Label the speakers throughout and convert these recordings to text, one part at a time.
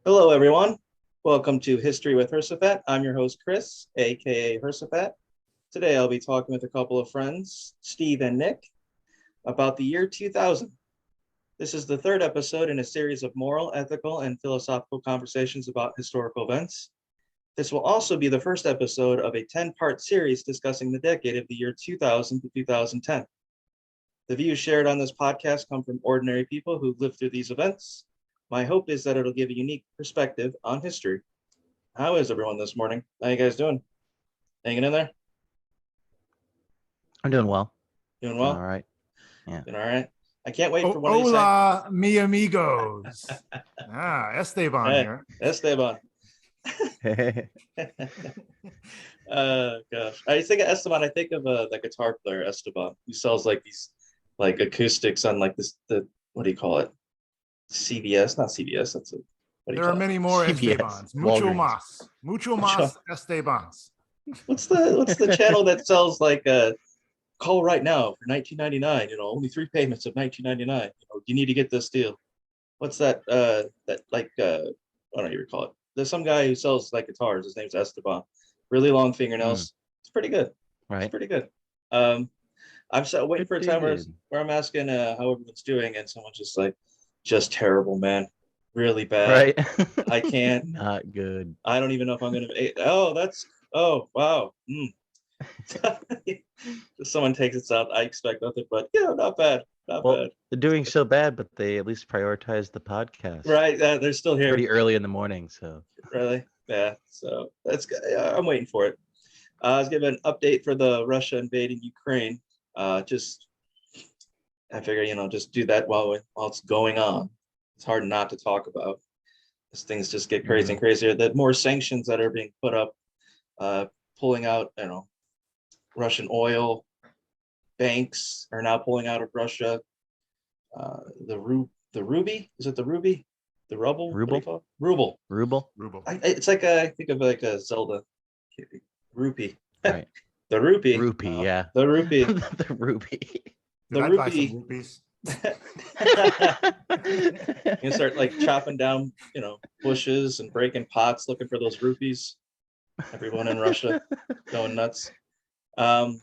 Speaker 1: Hello, everyone. Welcome to History with Hersaphat. I'm your host, Chris, aka Hersaphat. Today, I'll be talking with a couple of friends, Steve and Nick, about the year 2000. This is the third episode in a series of moral, ethical, and philosophical conversations about historical events. This will also be the first episode of a 10-part series discussing the decade of the year 2000 to 2010. The views shared on this podcast come from ordinary people who lived through these events. My hope is that it'll give a unique perspective on history. How is everyone this morning? How you guys doing? Hanging in there?
Speaker 2: I'm doing well.
Speaker 1: Doing well?
Speaker 2: All right. Yeah.
Speaker 1: Doing all right? I can't wait for one of these.
Speaker 3: Hola, mi amigos. Esteban here.
Speaker 1: Esteban. Gosh. I think of Esteban, I think of the guitar player Esteban, who sells like these like acoustics on like what do you call it? CVS, not CVS.
Speaker 3: There are many more
Speaker 2: CVS,
Speaker 3: Estebans.
Speaker 2: Walgreens.
Speaker 3: Mucho más Estebans.
Speaker 1: What's the channel that sells like call right now for 1999? Only 3 payments of 1999. You need to get this deal. What's that? I don't even recall it. There's some guy who sells like guitars. His name's Esteban. Really long fingernails. It's pretty good.
Speaker 2: Right.
Speaker 1: It's pretty good. I'm so waiting for a time where I'm asking how everyone's doing, and someone's just like, just terrible, man. Really bad.
Speaker 2: Right.
Speaker 1: I can't.
Speaker 2: Not good.
Speaker 1: I don't even know if I'm gonna. Oh, wow. Someone takes it out. I expect nothing, but not bad. Not bad.
Speaker 2: They're doing so bad, but they at least prioritize the podcast.
Speaker 1: Right. They're still here.
Speaker 2: Pretty early in the morning, so.
Speaker 1: Really? Yeah. So that's good. Yeah, I'm waiting for it. I was giving an update for the Russia invading Ukraine. I figure, just do that while it's going on. It's hard not to talk about as things just get crazy and crazier. The more sanctions that are being put up, pulling out, Russian oil, banks are now pulling out of Russia. The ruby, is it the ruby? The ruble?
Speaker 2: Ruble?
Speaker 1: Ruble. It's like I think of like a Zelda rupee.
Speaker 2: Right.
Speaker 1: The rupee.
Speaker 2: Rupee, yeah.
Speaker 1: The rupee.
Speaker 2: The rupee.
Speaker 1: The
Speaker 3: I'd buy some rupees.
Speaker 1: You start like chopping down, bushes and breaking pots, looking for those rupees. Everyone in Russia going nuts. But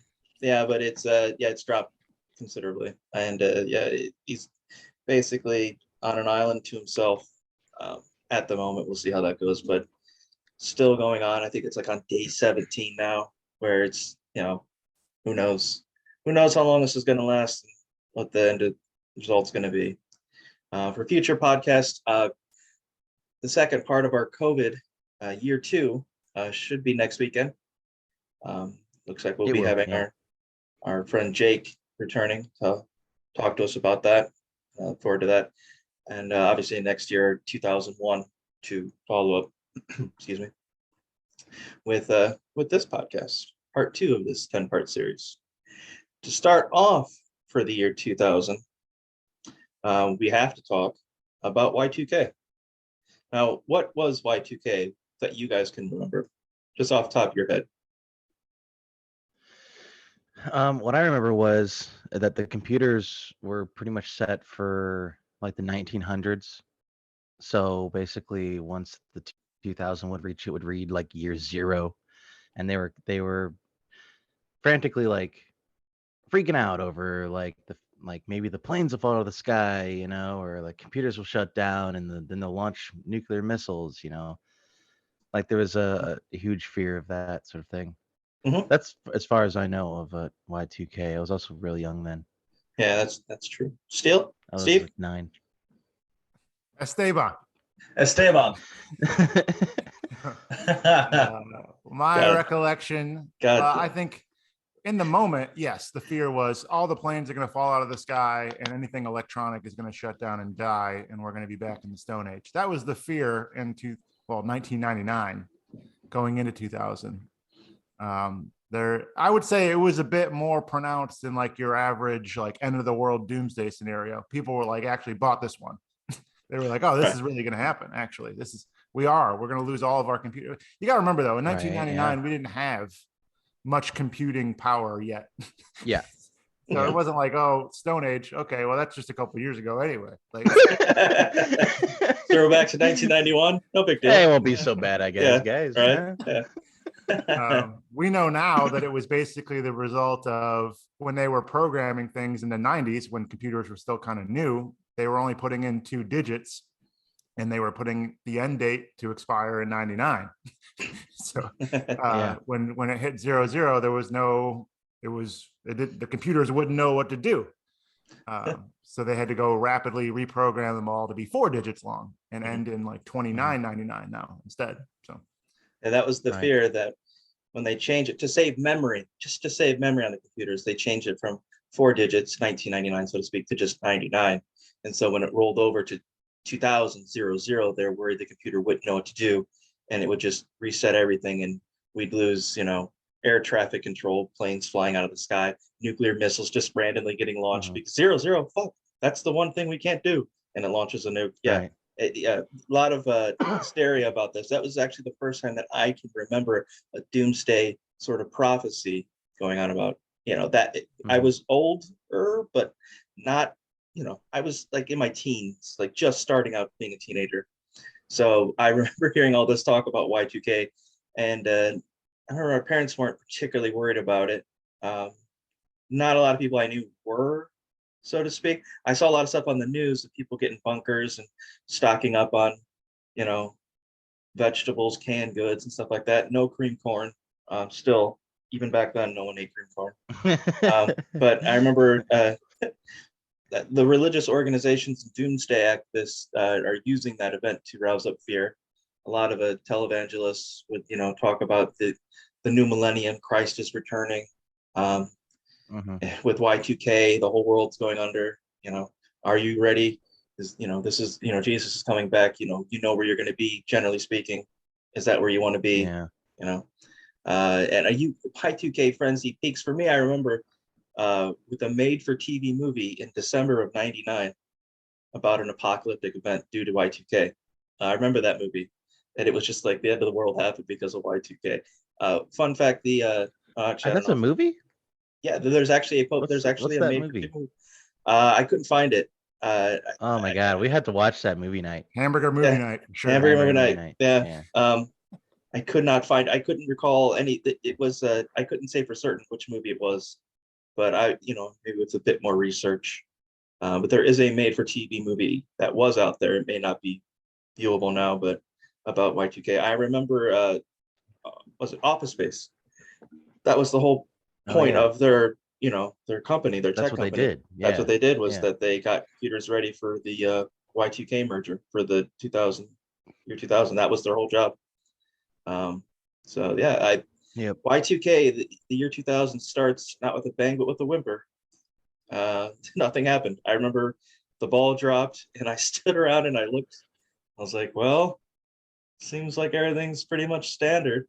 Speaker 1: it's dropped considerably, and he's basically on an island to himself at the moment. We'll see how that goes, but still going on. I think it's like on day 17 now, where it's who knows how long this is going to last, and what the end result's going to be. For future podcasts, the second part of our COVID year 2 should be next weekend. Looks like we'll be having our friend Jake returning to talk to us about that. Look forward to that. And obviously next year, 2001, to follow up, excuse me, with this podcast, part 2 of this 10-part series. To start off for the year 2000, we have to talk about Y2K. Now, what was Y2K that you guys can remember, just off the top of your head?
Speaker 2: What I remember was that the computers were pretty much set for like the 1900s. So basically, once the 2000 would reach, it would read like year 0, and they were frantically like freaking out over like maybe the planes will fall out of the sky, or like computers will shut down, and then they'll launch nuclear missiles, like there was a huge fear of that sort of thing.
Speaker 1: Mm-hmm.
Speaker 2: That's as far as I know of Y2K. I was also really young then.
Speaker 1: Yeah, that's true. Steve?
Speaker 2: I was like 9.
Speaker 3: Esteban. My recollection, I think in the moment, yes, the fear was all the planes are going to fall out of the sky and anything electronic is going to shut down and die, and we're going to be back in the Stone Age. That was the fear in 1999 going into 2000. I would say it was a bit more pronounced than like your average like end of the world doomsday scenario. People were like actually bought this one. They were like, oh, this is really going to happen. Actually, we're going to lose all of our computer. You got to remember though, in 1999, we didn't have much computing power yet.
Speaker 2: Yeah.
Speaker 3: So
Speaker 1: Yeah.
Speaker 3: it wasn't like, oh, Stone Age. Okay, well, that's just a couple years ago anyway. Like,
Speaker 1: Throw back to 1991. No big deal.
Speaker 2: Hey, it won't be so bad, I guess, guys.
Speaker 1: Right.
Speaker 2: huh?
Speaker 1: Yeah.
Speaker 3: we know now that it was basically the result of when they were programming things in the 90s, when computers were still kind of new, they were only putting in 2 digits and they were putting the end date to expire in 99. So
Speaker 2: Yeah.
Speaker 3: when it hit 00, there was no, the computers wouldn't know what to do. So they had to go rapidly reprogram them all to be 4 digits long and end in like 29.99 now instead. So
Speaker 1: And that was the
Speaker 2: Right.
Speaker 1: fear that when they change it to save memory, just to save memory on the computers, they changed it from 4 digits, 1999, so to speak, to just 99. And so when it rolled over to 2000, they're worried the computer wouldn't know what to do, and it would just reset everything, and we'd lose, air traffic control, planes flying out of the sky, nuclear missiles just randomly getting launched because 00, fuck, that's the one thing we can't do, and it launches a nuke. Yeah.
Speaker 2: Right.
Speaker 1: A lot of hysteria about this. That was actually the first time that I can remember a doomsday sort of prophecy going on about, that I was older, but not, I was like in my teens, like just starting out being a teenager. So I remember hearing all this talk about Y2K, and I remember our parents weren't particularly worried about it. Not a lot of people I knew were, so to speak. I saw a lot of stuff on the news of people getting bunkers and stocking up on, vegetables, canned goods, and stuff like that. No cream corn. Still, even back then, no one ate cream corn. But I remember the religious organizations and doomsday activists are using that event to rouse up fear. A lot of televangelists would, talk about the new millennium, Christ is returning. With Y2K, the whole world's going under. Are you ready? This is, Jesus is coming back. You know where you're going to be. Generally speaking, is that where you want to be?
Speaker 2: Yeah.
Speaker 1: And are you Y2K frenzy peaks for me? I remember with a made-for-TV movie in December of '99 about an apocalyptic event due to Y2K. I remember that movie, and it was just like the end of the world happened because of Y2K. Fun fact:
Speaker 2: That's a movie.
Speaker 1: Yeah, there's actually a
Speaker 2: that movie?
Speaker 1: movie. I couldn't find it.
Speaker 2: Oh my God, we had to watch that movie night.
Speaker 3: Hamburger movie night. Sure.
Speaker 1: Hamburger movie night. Yeah. I couldn't recall any. It was. I couldn't say for certain which movie it was, but maybe with a bit more research. But there is a made-for-TV movie that was out there. It may not be viewable now, but about Y2K. I remember. Was it Office Space? That was the whole point of their company, their
Speaker 2: That's
Speaker 1: tech
Speaker 2: what
Speaker 1: company.
Speaker 2: They did. Yeah.
Speaker 1: That's what they did was that they got computers ready for the Y2K merger for the year 2000. That was their whole job. So yeah, Y2K, the year 2000 starts not with a bang but with a whimper. Nothing happened. I remember the ball dropped and I stood around and I looked. I was like, well, seems like everything's pretty much standard.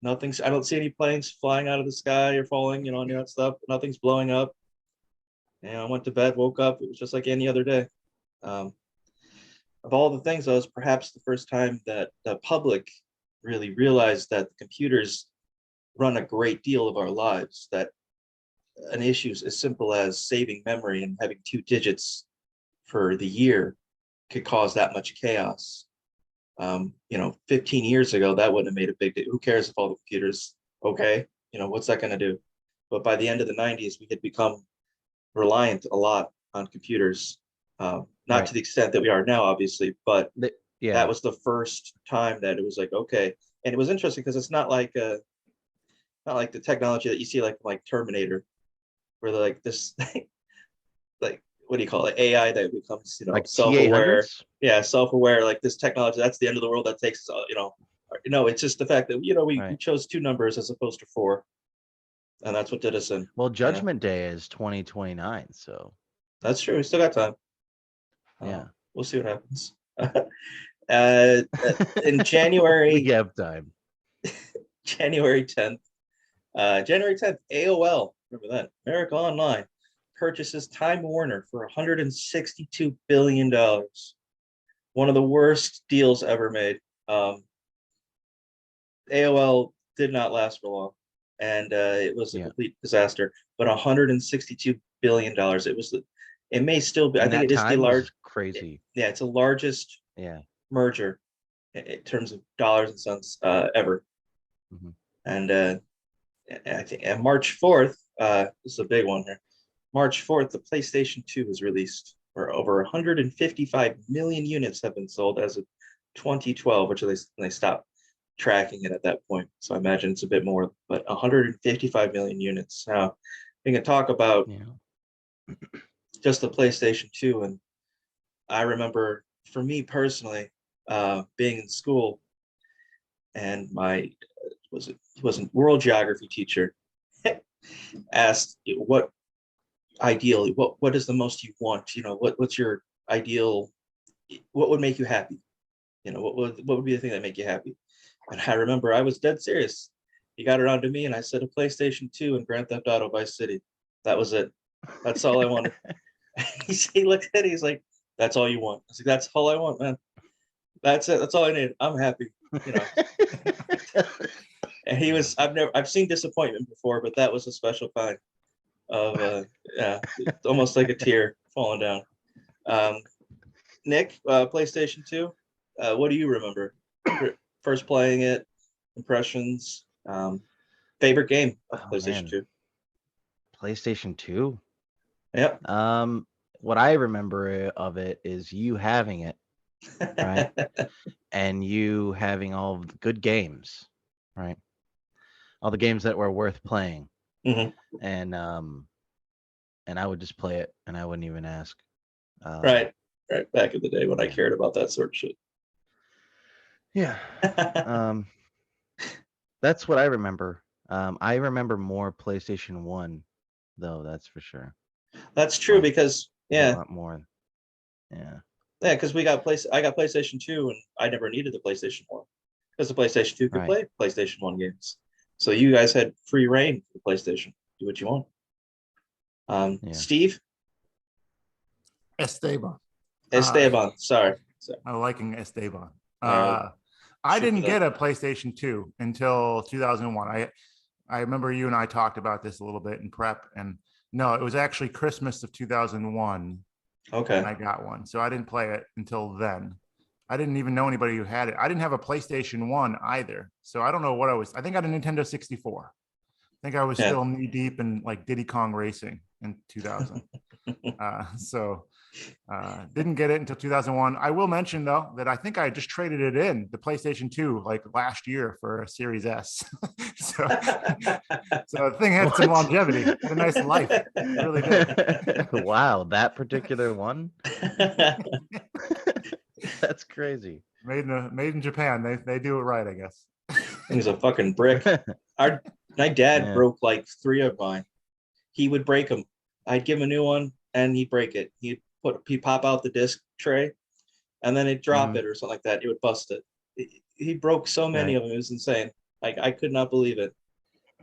Speaker 1: I don't see any planes flying out of the sky or falling, any of that stuff. Nothing's blowing up. I went to bed, woke up. It was just like any other day. Of all the things, that was perhaps the first time that the public really realized that the computers run a great deal of our lives, that an issue as simple as saving memory and having 2 digits for the year could cause that much chaos. 15 years ago, that wouldn't have made a big deal. Who cares if all the computers, okay, what's that going to do? But by the end of the 90s, we had become reliant a lot on computers, not to the extent that we are now, obviously, but that was the first time that it was like, okay. And it was interesting because it's not like the technology that you see like Terminator, where they're like this, like, what do you call it? AI that becomes,
Speaker 2: like
Speaker 1: self-aware.
Speaker 2: TA100s?
Speaker 1: Yeah, self-aware, like this technology, that's the end of the world, that takes us, no, it's just the fact that, we chose 2 numbers as opposed to 4. And that's what did us in.
Speaker 2: Well, Judgment Day is 2029, so.
Speaker 1: That's true. We still got time.
Speaker 2: Yeah.
Speaker 1: We'll see what happens. In January.
Speaker 2: We have time.
Speaker 1: January 10th. AOL, remember that? America Online purchases Time Warner for $162 billion. One of the worst deals ever made. AOL did not last for long. and it was a
Speaker 2: Yeah.
Speaker 1: complete disaster. But $162 billion. It may still be. I
Speaker 2: And
Speaker 1: think
Speaker 2: that
Speaker 1: it is the
Speaker 2: time
Speaker 1: large.
Speaker 2: was crazy.
Speaker 1: Yeah, it's the largest
Speaker 2: Yeah.
Speaker 1: merger in terms of dollars and cents ever.
Speaker 2: Mhm.
Speaker 1: And I think on March 4th, this is a big one here. March 4th, the PlayStation 2 was released, where over 155 million units have been sold as of 2012, which they stopped tracking it at that point. So I imagine it's a bit more, but 155 million units. Now, we can talk about
Speaker 2: Yeah.
Speaker 1: just the PlayStation 2. And I remember, for me personally, being in school, and my was a world geography teacher asked what ideally what is the most you want, what's your ideal, what would make you happy, what would be the thing that make you happy. And I remember I was dead serious. He got around to me and I said a PlayStation 2 and Grand Theft Auto Vice City. That was it. That's all I wanted. He looked at it, he's like, that's all you want? I was like, that's all I want, man. That's it. That's all I need. I'm happy. And I've seen disappointment before, but that was a special kind of yeah, almost like a tear falling down. Nick, PlayStation 2, what do you remember? First playing it, impressions, favorite game of PlayStation 2?
Speaker 2: PlayStation 2?
Speaker 1: Yep.
Speaker 2: What I remember of it is you having it, right? And you having all of the good games, right? All the games that were worth playing.
Speaker 1: Mm-hmm.
Speaker 2: And I would just play it and I wouldn't even ask.
Speaker 1: Right back in the day when I cared about that sort of shit.
Speaker 2: Yeah. That's what I remember. I remember more PlayStation 1 though, that's for sure.
Speaker 1: That's true, because
Speaker 2: a lot more. Yeah,
Speaker 1: because I got PlayStation 2 and I never needed the PlayStation 1 because the PlayStation 2 could play PlayStation 1 games. So you guys had free reign for the PlayStation. Do what you want. Steve?
Speaker 3: Esteban.
Speaker 1: Sorry.
Speaker 3: I'm liking Esteban.
Speaker 1: Right.
Speaker 3: I didn't get a PlayStation 2 until 2001. I remember you and I talked about this a little bit in prep, and no, it was actually Christmas of 2001.
Speaker 1: Okay.
Speaker 3: And I got one. So I didn't play it until then. I didn't even know anybody who had it. I didn't have a PlayStation 1 either. So I don't know what I think I had a Nintendo 64. I think I was still knee deep in like Diddy Kong Racing in 2000. Didn't get it until 2001. I will mention though that I think I just traded it in the PlayStation 2 like last year for a Series S. so the thing had some longevity, had a nice life. It really did.
Speaker 2: Wow, that particular one. That's crazy.
Speaker 3: Made in Japan. They do it right, I guess.
Speaker 1: He's a fucking brick. My dad broke like 3 of mine. He would break them. I'd give him a new one and he'd break it. He'd pop out the disc tray and then it'd drop it or something like that. It would bust it. He broke so many of them. It was insane. Like, I could not believe it.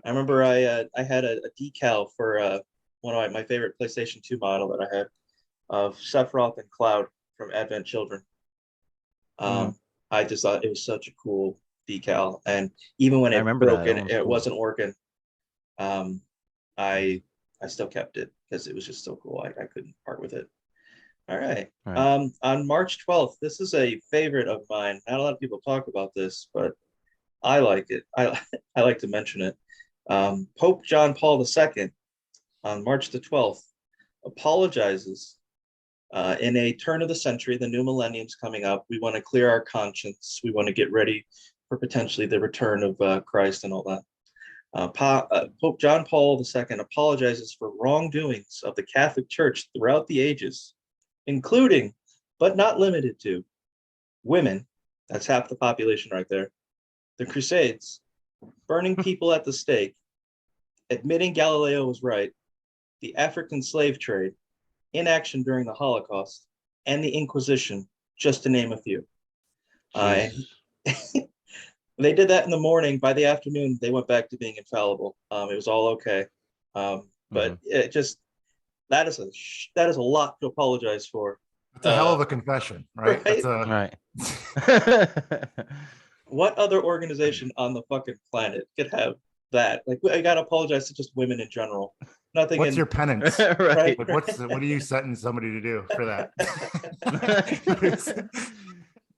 Speaker 1: I remember I had a decal for one of my favorite PlayStation 2 model that I had of Sephiroth and Cloud from Advent Children. I just thought it was such a cool decal, and even when it broke and it wasn't working, I still kept it because it was just so cool. I couldn't part with it. All right. On March 12th, this is a favorite of mine. Not a lot of people talk about this, but I like it. I like to mention it. Pope John Paul II on March the 12th apologizes. In a turn of the century, the new millennium's coming up. We want to clear our conscience. We want to get ready for potentially the return of Christ and all that. Pope John Paul II apologizes for wrongdoings of the Catholic Church throughout the ages, including, but not limited to, women. That's half the population right there. The Crusades, burning people at the stake, admitting Galileo was right, the African slave trade, inaction during the Holocaust, and the Inquisition, just to name a few. They did that in the morning. By the afternoon, they went back to being infallible. It was all okay. But it just, that is a lot to apologize for.
Speaker 3: It's a hell of a confession, right?
Speaker 2: Right.
Speaker 1: What other organization on the fucking planet could have that. Like, I gotta apologize to just women in general. Nothing.
Speaker 3: What's your penance?
Speaker 2: Right.
Speaker 3: Like, what are you setting somebody to do for that?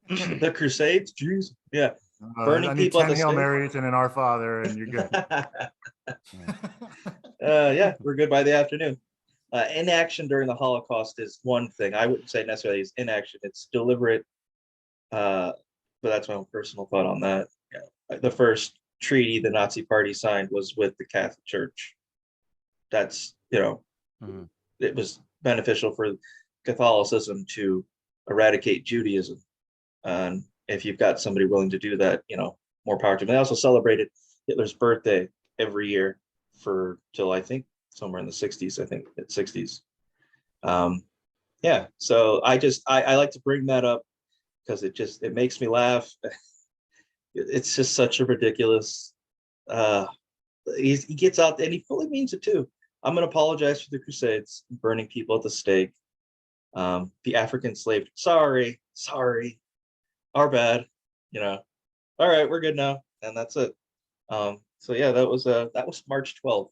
Speaker 1: The Crusades? Jeez. Yeah. Burning
Speaker 3: I need
Speaker 1: people at
Speaker 3: 10
Speaker 1: the
Speaker 3: Hail
Speaker 1: stake.
Speaker 3: Marys and an Our Father, and you're good.
Speaker 1: Yeah, we're good by the afternoon. Inaction during the Holocaust is one thing. I wouldn't say necessarily is inaction. It's deliberate. But that's my own personal thought on that. Yeah. The first treaty the Nazi Party signed was with the Catholic Church. That's,
Speaker 2: Mhm.
Speaker 1: it was beneficial for Catholicism to eradicate Judaism. And if you've got somebody willing to do that, more power to them. They also celebrated Hitler's birthday every year till I think somewhere in the 60s, I think at 60s. Yeah, so I like to bring that up because it makes me laugh. It's just such a ridiculous, he gets out and he fully means it too. I'm going to apologize for the Crusades, burning people at the stake. The African slave, sorry, our bad, all right, we're good now. And that's it. So yeah, that was March 12th.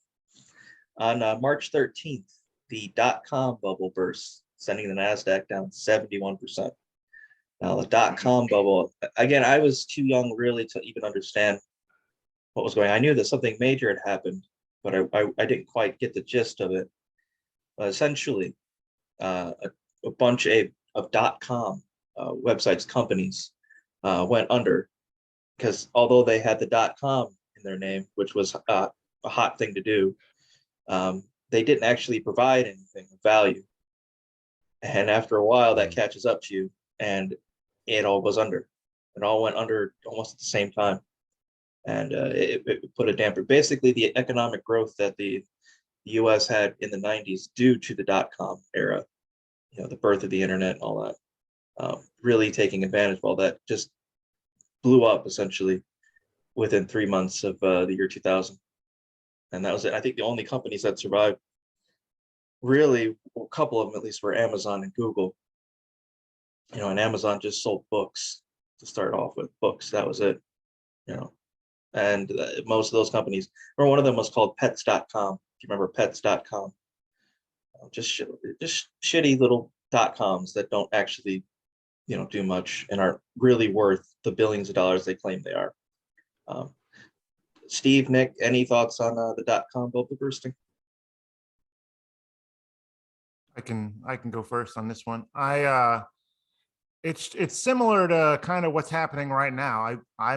Speaker 1: On March 13th, the dot-com bubble burst, sending the NASDAQ down 71%. Now the dot-com bubble, again, I was too young really to even understand what was going on. I knew that something major had happened, but I didn't quite get the gist of it. Essentially, a bunch of dot-com websites, companies went under because although they had the .com in their name, which was a hot thing to do, they didn't actually provide anything of value. And after a while, that catches up to you, and it all was under. It all went under almost at the same time, and it put a damper. Basically, the economic growth that the U.S. had in the 90s due to the .com era, the birth of the internet and all that, really taking advantage of all that, just blew up essentially within 3 months of the year 2000. And that was it. I think the only companies that survived, really, a couple of them at least, were Amazon and Google. And Amazon just sold books to start off with. Books, that was it. And most of those companies, or one of them was called Pets.com. If you remember Pets.com, just shitty little .coms that don't actually, do much and aren't really worth the billions of dollars they claim they are. Steve, Nick, any thoughts on the .com bubble bursting?
Speaker 3: I can go first on this one. It's similar to kind of what's happening right now. I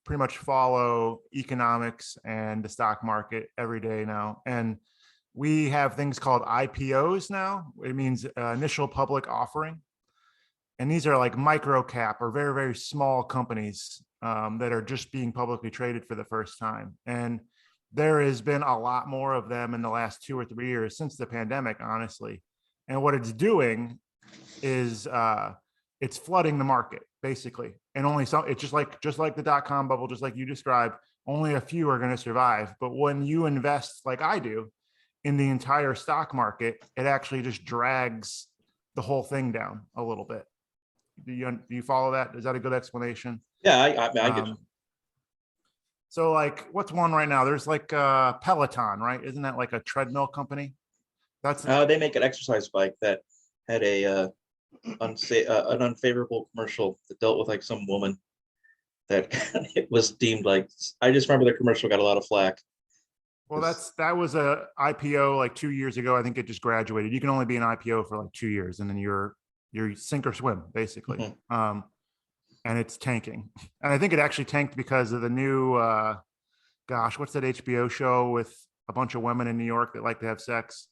Speaker 3: pretty much follow economics and the stock market every day now, and we have things called IPOs now. It means initial public offering, and these are like micro cap or very, very small companies that are just being publicly traded for the first time. And there has been a lot more of them in the last 2 or 3 years since the pandemic, honestly. And what it's doing is it's flooding the market basically. And only some, it's just like the .com bubble, just like you described, only a few are going to survive. But when you invest like I do in the entire stock market, it actually just drags the whole thing down a little bit. Do you follow that? Is that a good explanation?
Speaker 1: Yeah, I get you.
Speaker 3: So like, what's one right now? There's like Peloton, right? Isn't that like a treadmill company? That's
Speaker 1: they make an exercise bike that had an unfavorable commercial that dealt with like some woman that it was deemed like. I just remember the commercial got a lot of flack.
Speaker 3: Well, that was a IPO like 2 years ago. I think it just graduated. You can only be an IPO for like 2 years, and then you're sink or swim basically. Mm-hmm. And it's tanking. And I think it actually tanked because of the new, what's that HBO show with a bunch of women in New York that like to have sex?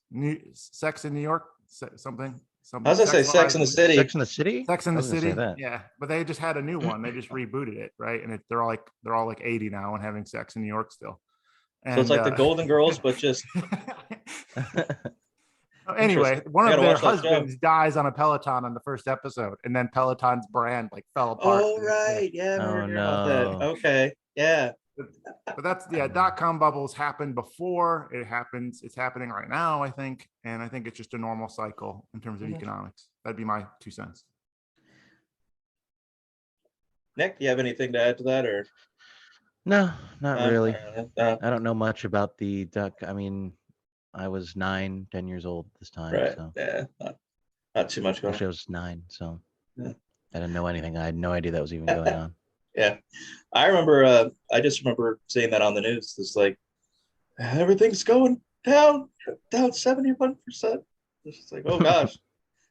Speaker 3: Sex in New York? Something.
Speaker 1: I was gonna say Sex in the City.
Speaker 2: Sex in the City?
Speaker 3: Sex in the City. Yeah, but they just had a new one. They just rebooted it, right? And they're all like 80 now and having sex in New York still. And,
Speaker 1: so it's like the Golden Girls, but just.
Speaker 3: Anyway, one of their husbands dies on a Peloton on the first episode, and then Peloton's brand like fell apart.
Speaker 1: Oh right, yeah.
Speaker 2: Oh no.
Speaker 1: About that. Okay, yeah.
Speaker 3: But that's .com bubbles happened before. It's happening right now, I think, and I think it's just a normal cycle in terms of economics. That'd be my 2 cents.
Speaker 1: Nick, do you have anything to add to that, or?
Speaker 2: No, not really.
Speaker 1: Uh,
Speaker 2: I don't know much about the duck. I mean, I was 9, 10 years old this time,
Speaker 1: right.
Speaker 2: so
Speaker 1: Yeah. Not too much going
Speaker 2: actually I was 9, so
Speaker 1: on.
Speaker 2: I didn't know anything. I had no idea that was even going
Speaker 1: Yeah.
Speaker 2: on.
Speaker 1: Yeah. I remember, I just remember seeing that on the news. It's like, everything's going down 71%. It's just like, oh gosh,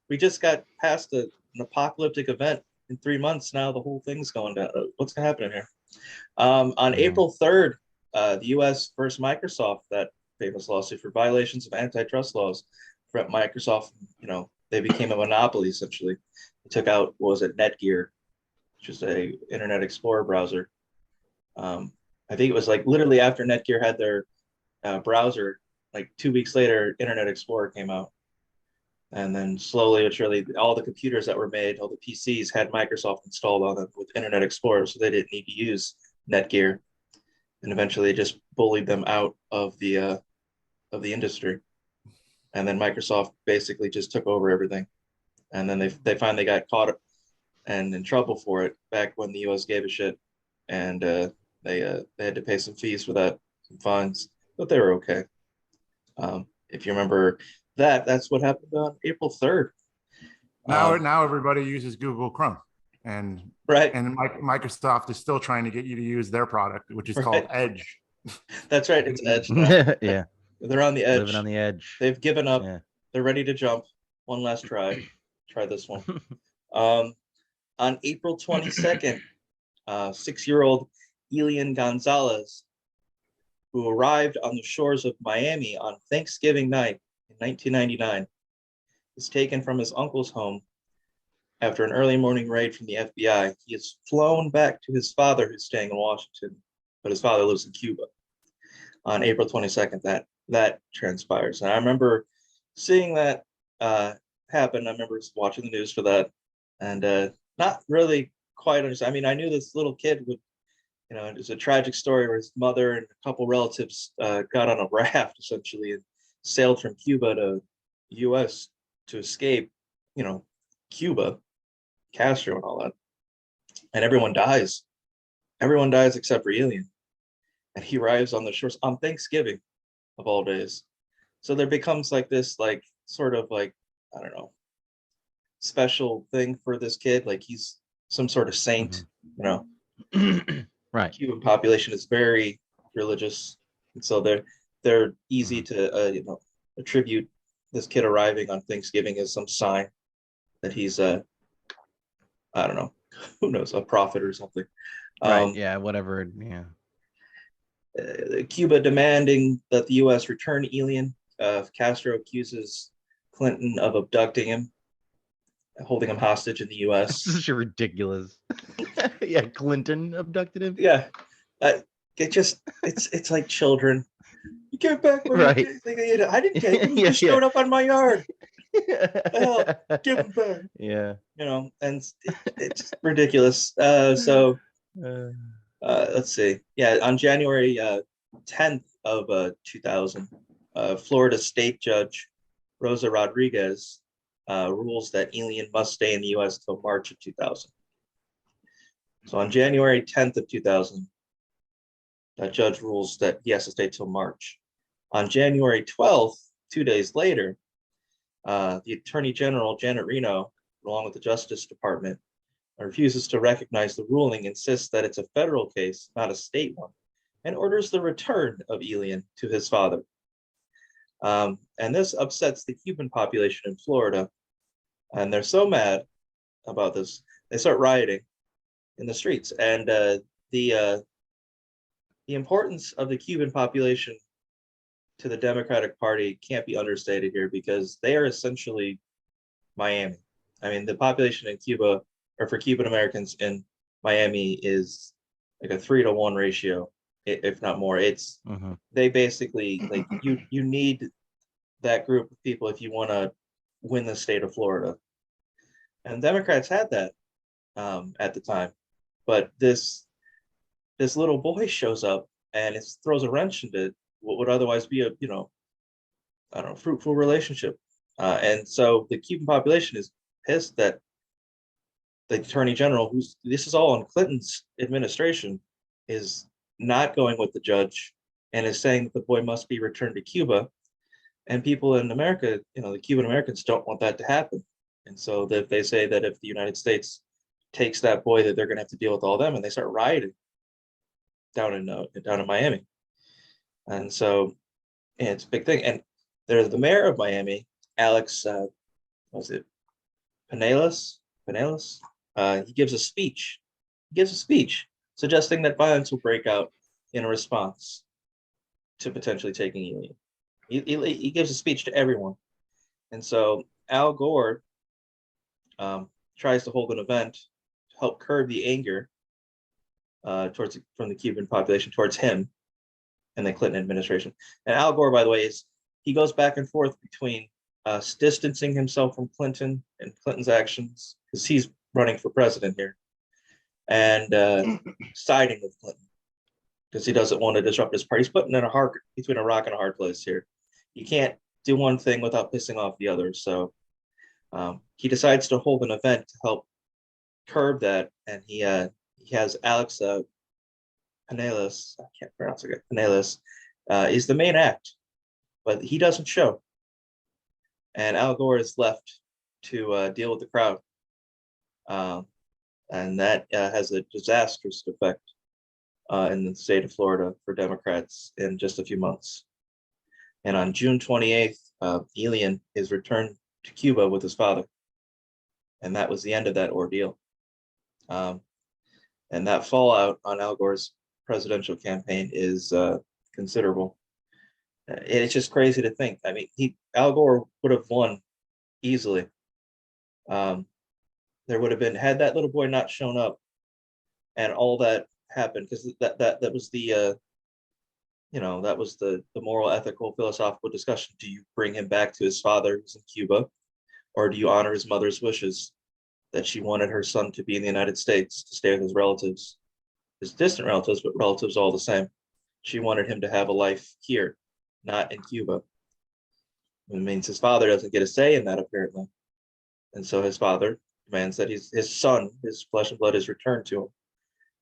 Speaker 1: we just got past an apocalyptic event in 3 months. Now the whole thing's going down. What's happening here? On
Speaker 2: Yeah.
Speaker 1: April 3rd, the US versus Microsoft, that famous lawsuit for violations of antitrust laws for Microsoft, they became a monopoly essentially. They took out, what was it, Netgear, which is a Internet Explorer browser. I think it was like literally after Netgear had their browser, like 2 weeks later, Internet Explorer came out. And then slowly but surely, all the computers that were made, all the PCs had Microsoft installed on them with Internet Explorer, so they didn't need to use Netgear. And eventually, just bullied them out of the industry. And then Microsoft basically just took over everything. And then they finally got caught and in trouble for it back when the U.S. gave a shit, and they had to pay some fees for that, some fines, but they were okay. If you remember that's what happened on April 3rd.
Speaker 3: Now everybody uses Google Chrome, and
Speaker 1: Right.
Speaker 3: Microsoft is still trying to get you to use their product, which is
Speaker 1: Right.
Speaker 3: called Edge.
Speaker 1: That's right. It's Edge now.
Speaker 2: Yeah.
Speaker 1: They're on the edge.
Speaker 2: Living on the edge.
Speaker 1: They've given up.
Speaker 2: Yeah.
Speaker 1: They're ready to jump. One last try. Try this one. On April 22nd, 6-year-old Elian Gonzalez, who arrived on the shores of Miami on Thanksgiving night in 1999, is taken from his uncle's home after an early morning raid from the FBI. He is flown back to his father, who's staying in Washington, but his father lives in Cuba. On April 22nd, that transpires. And I remember seeing that happen. I remember watching the news for that, and not really quite understand. I mean, I knew this little kid would, it was a tragic story where his mother and a couple relatives got on a raft essentially and sailed from Cuba to the U.S. to escape, Cuba, Castro, and all that. And everyone dies. Everyone dies except for Elian. And he arrives on the shores on Thanksgiving, of all days. So there becomes like this, like sort of like, I don't know, special thing for this kid. Like he's some sort of saint,
Speaker 2: Right.
Speaker 1: Cuban population is very religious, and so they're easy to attribute this kid arriving on Thanksgiving as some sign that he's I don't know, who knows, a prophet or something.
Speaker 2: Right. Yeah. Whatever. Yeah.
Speaker 1: Cuba demanding that the U.S. return Elian. Castro accuses Clinton of abducting him, holding him hostage in the U.S.
Speaker 2: This is ridiculous. Yeah, Clinton abducted him.
Speaker 1: Yeah, it's like children. You get back,
Speaker 2: right?
Speaker 1: I didn't take him. He just showed up on my yard. Hell, give him back.
Speaker 2: Yeah,
Speaker 1: and it's ridiculous. So let's see. Yeah, on January 10th of 2000, Florida State Judge Rosa Rodriguez rules that Elian must stay in the U.S. till March of 2000. So on January 10th of 2000, that judge rules that he has to stay till March. On January 12th, 2 days later, the Attorney General, Janet Reno, along with the Justice Department, refuses to recognize the ruling, insists that it's a federal case, not a state one, and orders the return of Elian to his father. And this upsets the Cuban population in Florida, and they're so mad about this, they start rioting in the streets. And the importance of the Cuban population to the Democratic Party can't be understated here, because they are essentially Miami. I mean, the population in Cuba, or for Cuban Americans in Miami, is like a 3-to-1 ratio, if not more. It's they basically, like, you need that group of people if you want to win the state of Florida. And Democrats had that at the time, but this little boy shows up and it throws a wrench into what would otherwise be a I don't know, fruitful relationship. And so the Cuban population is pissed that the Attorney General, this is all in Clinton's administration, is not going with the judge and is saying that the boy must be returned to Cuba. And people in America, the Cuban Americans don't want that to happen. And so they say that if the United States takes that boy, that they're going to have to deal with all them, and they start rioting down in Miami. And so it's a big thing. And there's the mayor of Miami, Alex, was it Penales? He gives a speech. Suggesting that violence will break out in a response to potentially taking Ely. He gives a speech to everyone. And so Al Gore tries to hold an event to help curb the anger from the Cuban population towards him and the Clinton administration. And Al Gore, by the way, he goes back and forth between distancing himself from Clinton and Clinton's actions, because he's running for president here, and siding with Clinton because he doesn't want to disrupt his party. He's putting in between a rock and a hard place here. You can't do one thing without pissing off the other. So he decides to hold an event to help curb that, and he has Alex Penales, I can't pronounce it, Penales, is the main act, but he doesn't show. And Al Gore is left to deal with the crowd. And that has a disastrous effect in the state of Florida for Democrats in just a few months. And on June 28th, Elian is returned to Cuba with his father. And that was the end of that ordeal. And that fallout on Al Gore's presidential campaign is considerable. It's just crazy to think. I mean, Al Gore would have won easily. There would have been, had that little boy not shown up and all that happened, because that was the that was the moral, ethical, philosophical discussion. Do you bring him back to his father who's in Cuba, or do you honor his mother's wishes that she wanted her son to be in the United States to stay with his relatives, his distant relatives, but relatives all the same? She wanted him to have a life here, not in Cuba. It means his father doesn't get a say in that, apparently. And so his father demands that his son, his flesh and blood, is returned to him.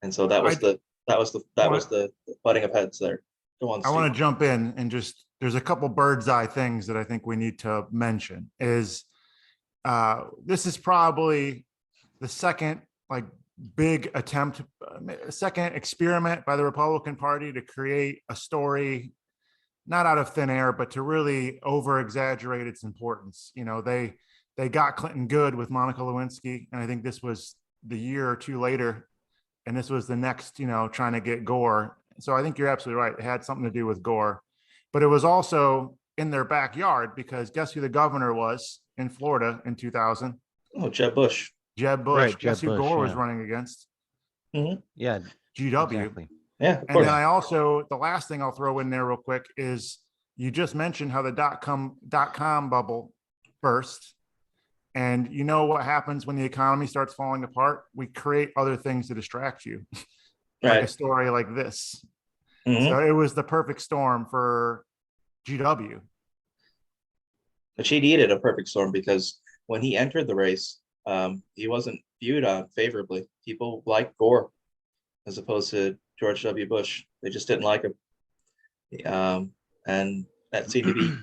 Speaker 1: And so that was the butting of heads there. Go on, Steve.
Speaker 3: I want to jump in and just, there's a couple bird's eye things that I think we need to mention. Is this is probably the second big attempt, second experiment by the Republican Party to create a story, not out of thin air, but to really over exaggerate its importance. They got Clinton good with Monica Lewinsky, and I think this was the year or two later, and this was the next, trying to get Gore. So I think you're absolutely right. It had something to do with Gore, but it was also in their backyard, because guess who the governor was in Florida in 2000?
Speaker 1: Oh, Jeb Bush.
Speaker 3: Right, guess who Gore was running against?
Speaker 1: Mm-hmm.
Speaker 2: Yeah,
Speaker 3: GW.
Speaker 2: Exactly.
Speaker 1: Yeah,
Speaker 3: and then I also, the last thing I'll throw in there real quick is, you just mentioned how the dot-com bubble burst. And you know what happens when the economy starts falling apart? We create other things to distract you, like a story like this. Mm-hmm. So it was the perfect storm for GW.
Speaker 1: But she needed a perfect storm, because when he entered the race, he wasn't viewed favorably. People liked Gore as opposed to George W. Bush. They just didn't like him. And that seemed to be,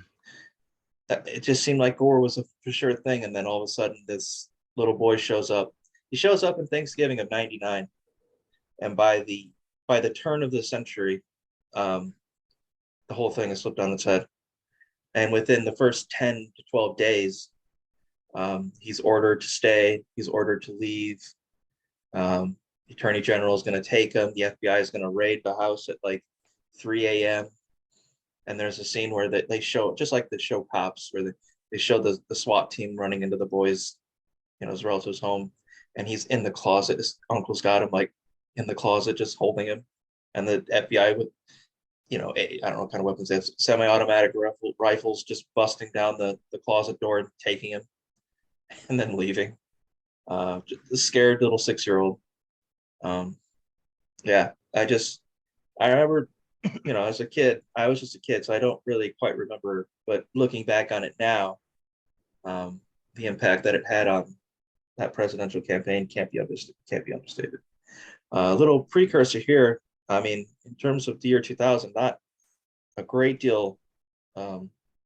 Speaker 1: it just seemed like Gore was a for sure thing. And then all of a sudden, this little boy shows up. He shows up in Thanksgiving of '99. And by the turn of the century, the whole thing is flipped on its head. And within the first 10 to 12 days, he's ordered to stay. He's ordered to leave. The Attorney General is going to take him. The FBI is going to raid the house at 3 a.m. And there's a scene where they show, just like the show Cops, where they show the SWAT team running into the boys, his relative's home. And he's in the closet. His uncle's got him in the closet, just holding him. And the FBI with, I don't know what kind of weapons they have, semi-automatic rifles, just busting down the closet door and taking him and then leaving. Just a scared little 6-year-old. Yeah, I remember, as a kid, I was just a kid, so I don't really quite remember, but looking back on it now, the impact that it had on that presidential campaign can't be understated. A little precursor here, I mean, in terms of the year 2000, not a great deal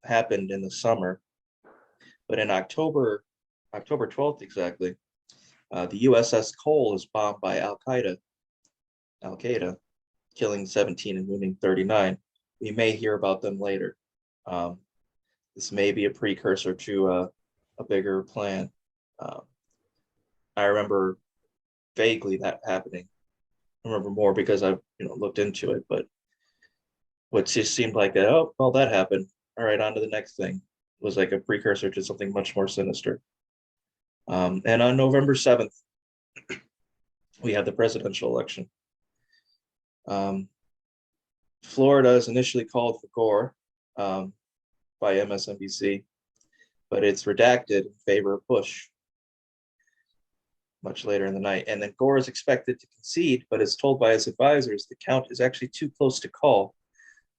Speaker 1: happened in the summer, but in October 12th exactly, the USS Cole is bombed by Al Qaeda, killing 17 and wounding 39. We may hear about them later. Um, this may be a precursor to a bigger plan. I remember vaguely that happening. I remember more because I've looked into it, but what just seemed like oh well, that happened. All right, on to the next thing. It was like a precursor to something much more sinister. And on November 7th, we had the presidential election. Florida is initially called for Gore by MSNBC, but it's redacted in favor of Bush much later in the night. And then Gore is expected to concede, but is told by his advisors the count is actually too close to call.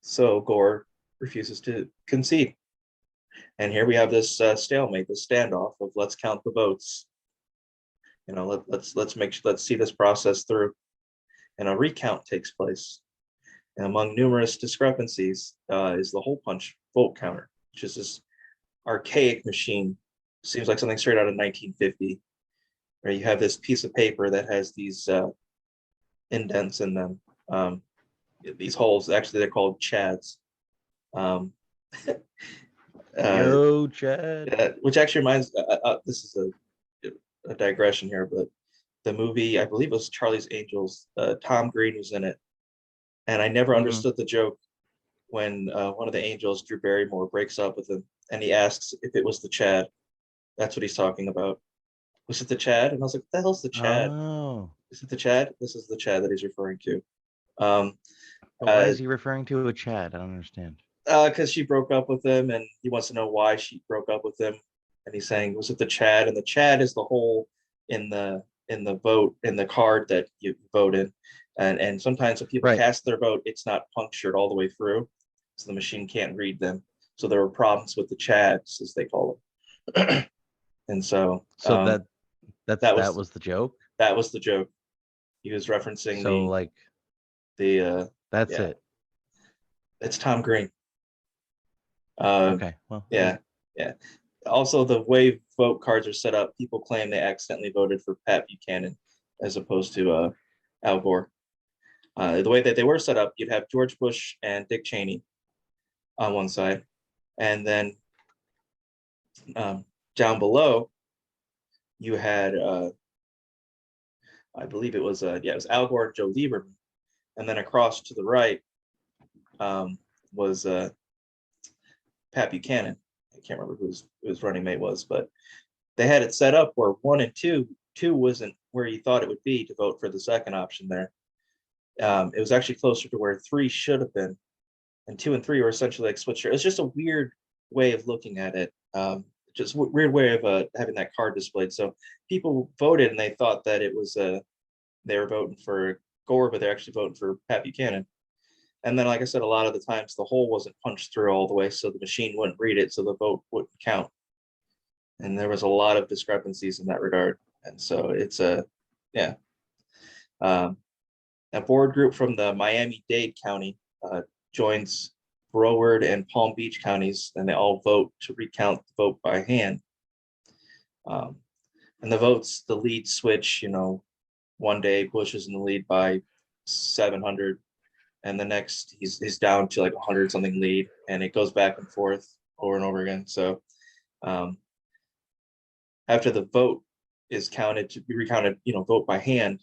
Speaker 1: So Gore refuses to concede. And here we have this stalemate, this standoff of let's count the votes. Let's see this process through. And a recount takes place. And among numerous discrepancies is the hole punch vote counter, which is this archaic machine. Seems like something straight out of 1950, where you have this piece of paper that has these indents in them. These holes, actually, they're called chads.
Speaker 2: Yo, Chad.
Speaker 1: Which actually reminds, this is a digression here, but the movie, I believe it was Charlie's Angels, Tom Green was in it. And I never understood the joke when one of the angels, Drew Barrymore, breaks up with him and he asks if it was the Chad. That's what he's talking about. Was it the Chad? And I was like, what the hell's the Chad?
Speaker 2: Oh.
Speaker 1: Is it the Chad? This is the Chad that he's referring to.
Speaker 2: Why is he referring to a Chad? I don't understand.
Speaker 1: Because she broke up with him and he wants to know why she broke up with him. And he's saying, was it the Chad? And the Chad is the hole in the vote, in the card that you vote in. And sometimes when people cast their vote, it's not punctured all the way through. So the machine can't read them. So there were problems with the Chads, as they call them. And so
Speaker 2: that was the joke.
Speaker 1: That was the joke. He was referencing
Speaker 2: that's it.
Speaker 1: It's Tom Green.
Speaker 2: Okay. Well.
Speaker 1: Yeah. Also, the way vote cards are set up, people claim they accidentally voted for Pat Buchanan as opposed to Al Gore. The way that they were set up, you'd have George Bush and Dick Cheney on one side, and then down below you had I believe it was it was Al Gore and Joe Lieberman, and then across to the right was Pat Buchanan. I can't remember who his running mate was, but they had it set up where 1 and 2 wasn't where you thought it would be to vote for the second option there. It was actually closer to where 3 should have been, and 2 and 3 were essentially like switcher. It was just a weird way of looking at it. Just weird way of having that card displayed. So people voted and they thought that it was they were voting for Gore, but they're actually voting for Pat Buchanan. And then, like I said, a lot of the times the hole wasn't punched through all the way, so the machine wouldn't read it, so the vote wouldn't count. And there was a lot of discrepancies in that regard. And so it's a board group from the Miami-Dade County joins Broward and Palm Beach counties, and they all vote to recount the vote by hand. And the votes, the lead switch, one day Bush is in the lead by 700, and the next he's down to like 100 something lead, and it goes back and forth over and over again. So after the vote is counted to be recounted, vote by hand,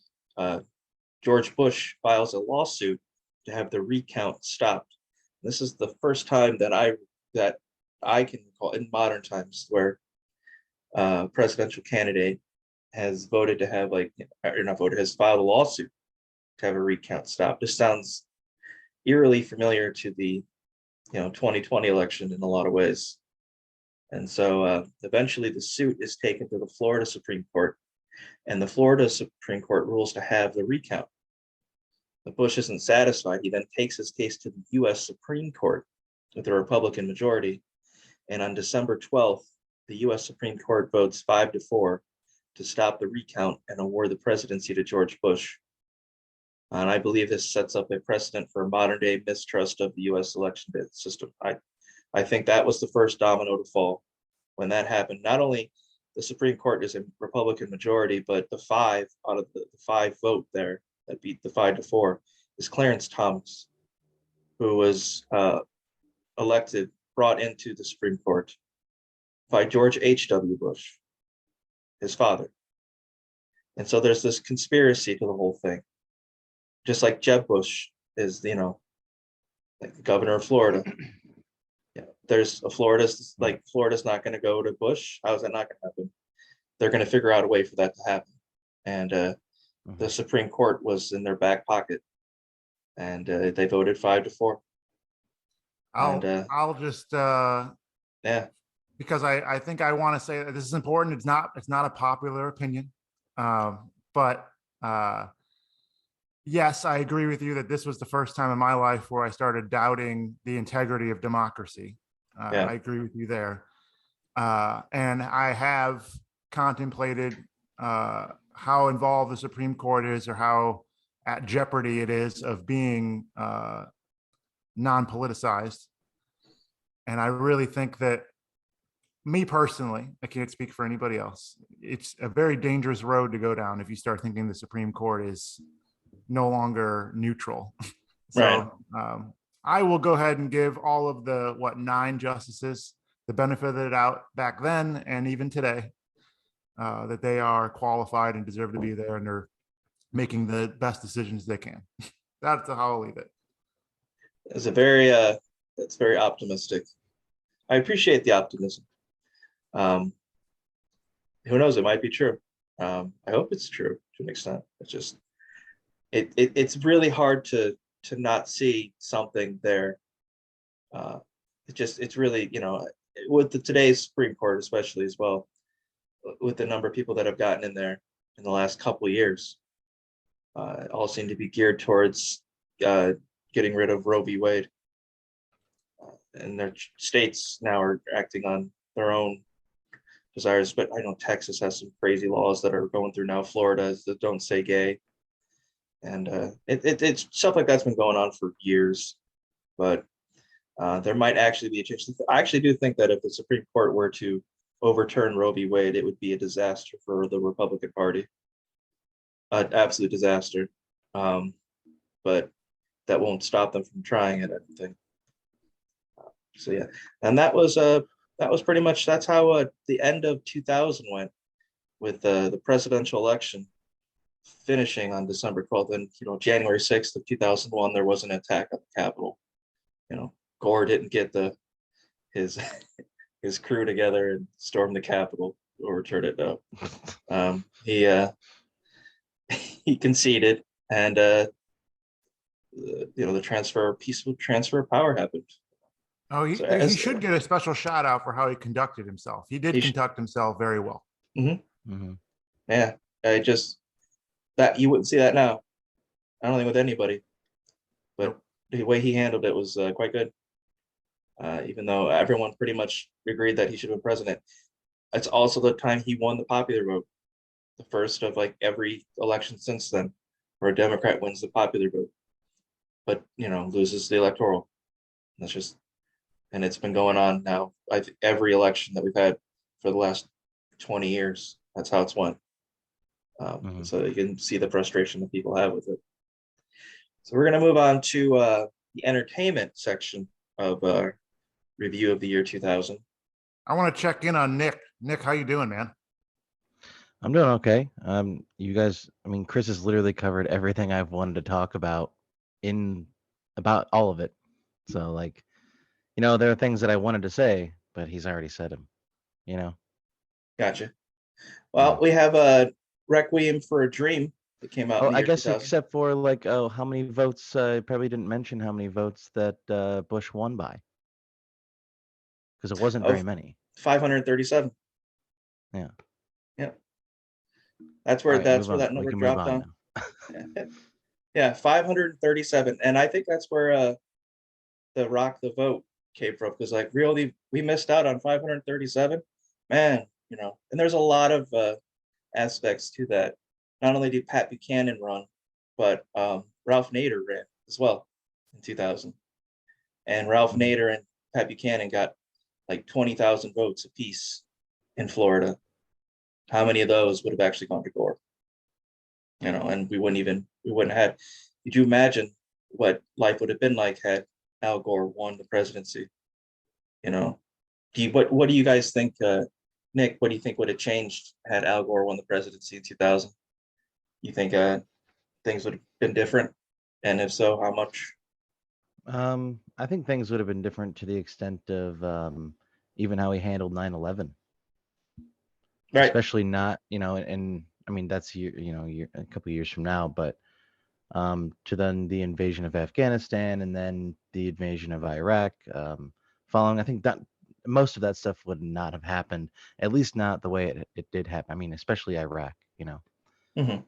Speaker 1: George Bush files a lawsuit to have the recount stopped. This is the first time that I can recall in modern times where a presidential candidate has voted to have has filed a lawsuit to have a recount stopped. This sounds eerily familiar to the 2020 election in a lot of ways. And so eventually the suit is taken to the Florida Supreme Court, and the Florida Supreme Court rules to have the recount. But Bush isn't satisfied. He then takes his case to the U.S. Supreme Court with a Republican majority. And on December 12th, the U.S. Supreme Court votes 5-4 to stop the recount and award the presidency to George Bush. And I believe this sets up a precedent for modern day mistrust of the US election system. I think that was the first domino to fall when that happened. Not only the Supreme Court is a Republican majority, but the 5 out of the 5 vote there that beat the 5-4 is Clarence Thomas, who was brought into the Supreme Court by George H.W. Bush, his father. And so there's this conspiracy to the whole thing. Just like Jeb Bush is, like the governor of Florida. Yeah, Florida's not going to go to Bush. How is that not going to happen? They're going to figure out a way for that to happen. And the Supreme Court was in their back pocket, and they voted 5-4.
Speaker 3: I'll just because I think I want to say that this is important. It's not a popular opinion, but yes, I agree with you that this was the first time in my life where I started doubting the integrity of democracy. I agree with you there. And I have contemplated how involved the Supreme Court is, or how at jeopardy it is of being non-politicized. And I really think that, me personally, I can't speak for anybody else, it's a very dangerous road to go down if you start thinking the Supreme Court is no longer neutral. So
Speaker 1: right.
Speaker 3: I will go ahead and give all of the 9 justices the benefit of the doubt back then and even today, that they are qualified and deserve to be there, and they're making the best decisions they can. That's how I'll leave it.
Speaker 1: It's very optimistic. I appreciate the optimism. Who knows? It might be true. I hope it's true to an extent. It's just, it's really hard to not see something there. It's really, with today's Supreme Court, especially as well, with the number of people that have gotten in there in the last couple of years, all seem to be geared towards getting rid of Roe v. Wade. And their states now are acting on their own desires. But I know Texas has some crazy laws that are going through now. Florida is the don't say gay. And it's stuff like that's been going on for years. But there might actually be a change. I actually do think that if the Supreme Court were to overturn Roe v. Wade, it would be a disaster for the Republican Party. An absolute disaster. But that won't stop them from trying it, I don't think. So yeah, and that was pretty much, that's how the end of 2000 went, with the presidential election finishing on December 12th. And January 6th of 2001, there was an attack on the Capitol. Gore didn't get his crew together and storm the Capitol or turn it down. He conceded, and the peaceful transfer of power happened.
Speaker 3: Oh, he should get a special shout out for how he conducted himself. He did conduct himself very well.
Speaker 1: Mm-hmm. Mm-hmm. Yeah, that you wouldn't see that now. I don't think with anybody, but the way he handled it was quite good. Even though everyone pretty much agreed that he should have been president. It's also the time he won the popular vote, the first of like every election since then, where a Democrat wins the popular vote, but loses the electoral. That's just. And it's been going on now. Every election that we've had for the last 20 years, that's how it's went. So you can see the frustration that people have with it. So we're going to move on to the entertainment section of review of the year 2000.
Speaker 3: I want to check in on Nick. Nick, how you doing, man?
Speaker 2: I'm doing okay. You guys, Chris has literally covered everything I've wanted to talk about about all of it. So there are things that I wanted to say, but he's already said them,
Speaker 1: Gotcha. Well, we have a Requiem for a Dream that came out.
Speaker 2: I guess 2000. Except for how many votes, I probably didn't mention how many votes that Bush won by. Because it wasn't very many.
Speaker 1: 537.
Speaker 2: Yeah.
Speaker 1: Yeah. That's where that number dropped down. Yeah, 537. And I think that's where the Rock the Vote came from, because really we missed out on 537, man. And there's a lot of aspects to that. Not only did Pat Buchanan run, but Ralph Nader ran as well in 2000, and Ralph Nader and Pat Buchanan got like 20,000 votes apiece in Florida. How many of those would have actually gone to Gore? And we wouldn't have had. Could you imagine what life would have been like had Al Gore won the presidency? What do you guys think, Nick? What do you think would have changed had Al Gore won the presidency in 2000? You think things would have been different, and if so, how much?
Speaker 2: I think things would have been different to the extent of even how he handled 9/11.
Speaker 1: Right.
Speaker 2: Especially not, and I mean that's a couple of years from now, but to then the invasion of Afghanistan and then the invasion of Iraq following, I think that most of that stuff would not have happened, at least not the way it did happen. I mean, especially Iraq,
Speaker 1: Mm-hmm.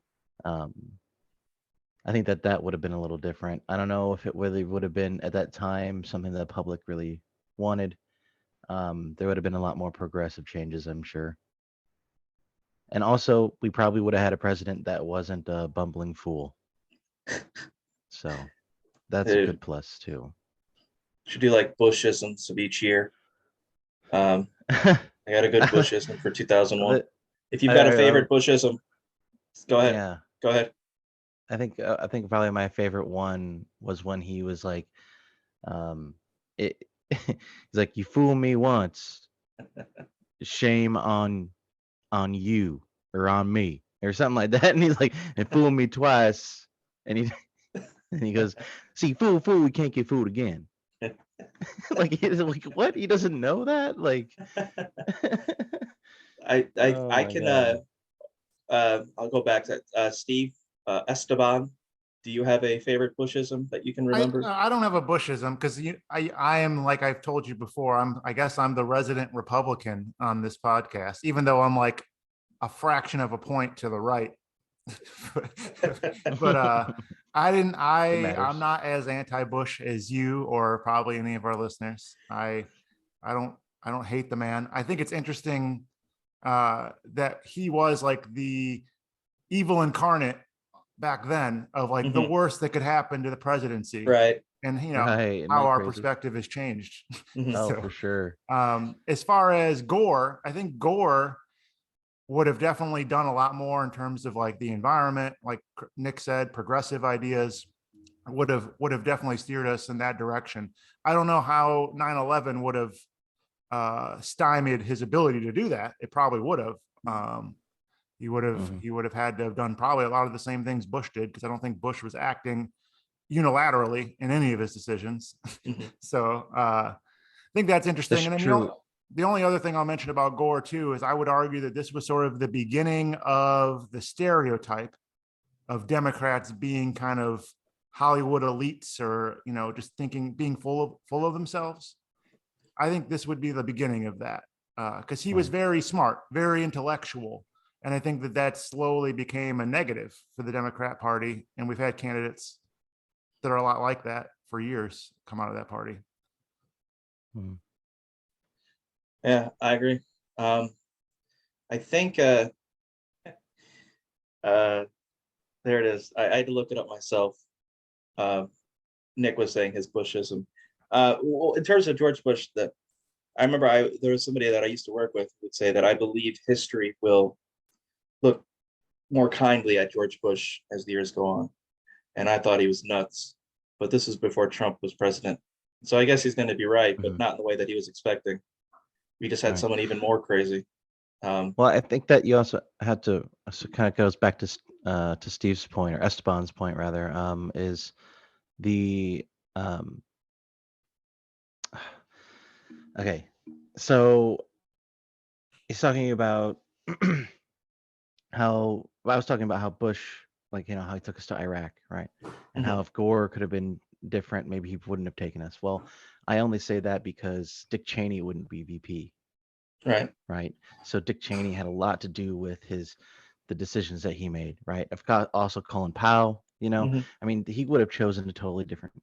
Speaker 2: I think that would have been a little different. I don't know if it really would have been at that time something that the public really wanted. There would have been a lot more progressive changes, I'm sure. And also, we probably would have had a president that wasn't a bumbling fool. So that's a good plus too.
Speaker 1: Should do like Bushisms of each year. I got a good Bushism for 2001. If you've got a favorite Bushism, go ahead.
Speaker 2: Yeah.
Speaker 1: Go ahead.
Speaker 2: I think probably my favorite one was when he was like, he's like, "You fool me once, shame on you or on me," or something like that. And he's like, "And fool me twice," and he goes, "See, fool, we can't get fooled again." Like he's like, what? He doesn't know that? Like,
Speaker 1: I can I'll go back to Steve Esteban. Do you have a favorite Bushism that you can remember?
Speaker 3: I don't have a Bushism because I am, like I've told you before, I guess I'm the resident Republican on this podcast, even though I'm like a fraction of a point to the right. But I'm not as anti-Bush as you or probably any of our listeners. I don't hate the man. I think it's interesting that he was like the evil incarnate back then of like the worst that could happen to the presidency.
Speaker 1: Right.
Speaker 3: And how our perspective has changed.
Speaker 2: So, for sure.
Speaker 3: As far as Gore, I think Gore would have definitely done a lot more in terms of like the environment, like Nick said, progressive ideas would have definitely steered us in that direction. I don't know how 9/11 would have stymied his ability to do that. It probably would have. He would have had to have done probably a lot of the same things Bush did, because I don't think Bush was acting unilaterally in any of his decisions. So I think that's interesting.
Speaker 2: That's
Speaker 3: and then, the only other thing I'll mention about Gore too is I would argue that this was sort of the beginning of the stereotype of Democrats being kind of Hollywood elites, or just being full of themselves. I think this would be the beginning of that, because he was very smart, very intellectual. And I think that slowly became a negative for the Democrat Party. And we've had candidates that are a lot like that for years come out of that party.
Speaker 1: Yeah, I agree. I think there it is. I had to look it up myself. Nick was saying his Bushism. Well, in terms of George Bush, I remember there was somebody that I used to work with who would say that I believe history will look more kindly at George Bush as the years go on. And I thought he was nuts, but this is before Trump was president. So I guess he's going to be right, but not in the way that he was expecting. We just had someone even more crazy.
Speaker 2: Well, I think that you also had to, so kind of goes back to Steve's point, or Esteban's point rather, is the okay. So he's talking about how I was talking about how Bush, like, how he took us to Iraq, right? And how if Gore could have been different, maybe he wouldn't have taken us. Well, I only say that because Dick Cheney wouldn't be VP. Right. So Dick Cheney had a lot to do with the decisions that he made. Right. I've got also Colin Powell. I mean, he would have chosen a totally different,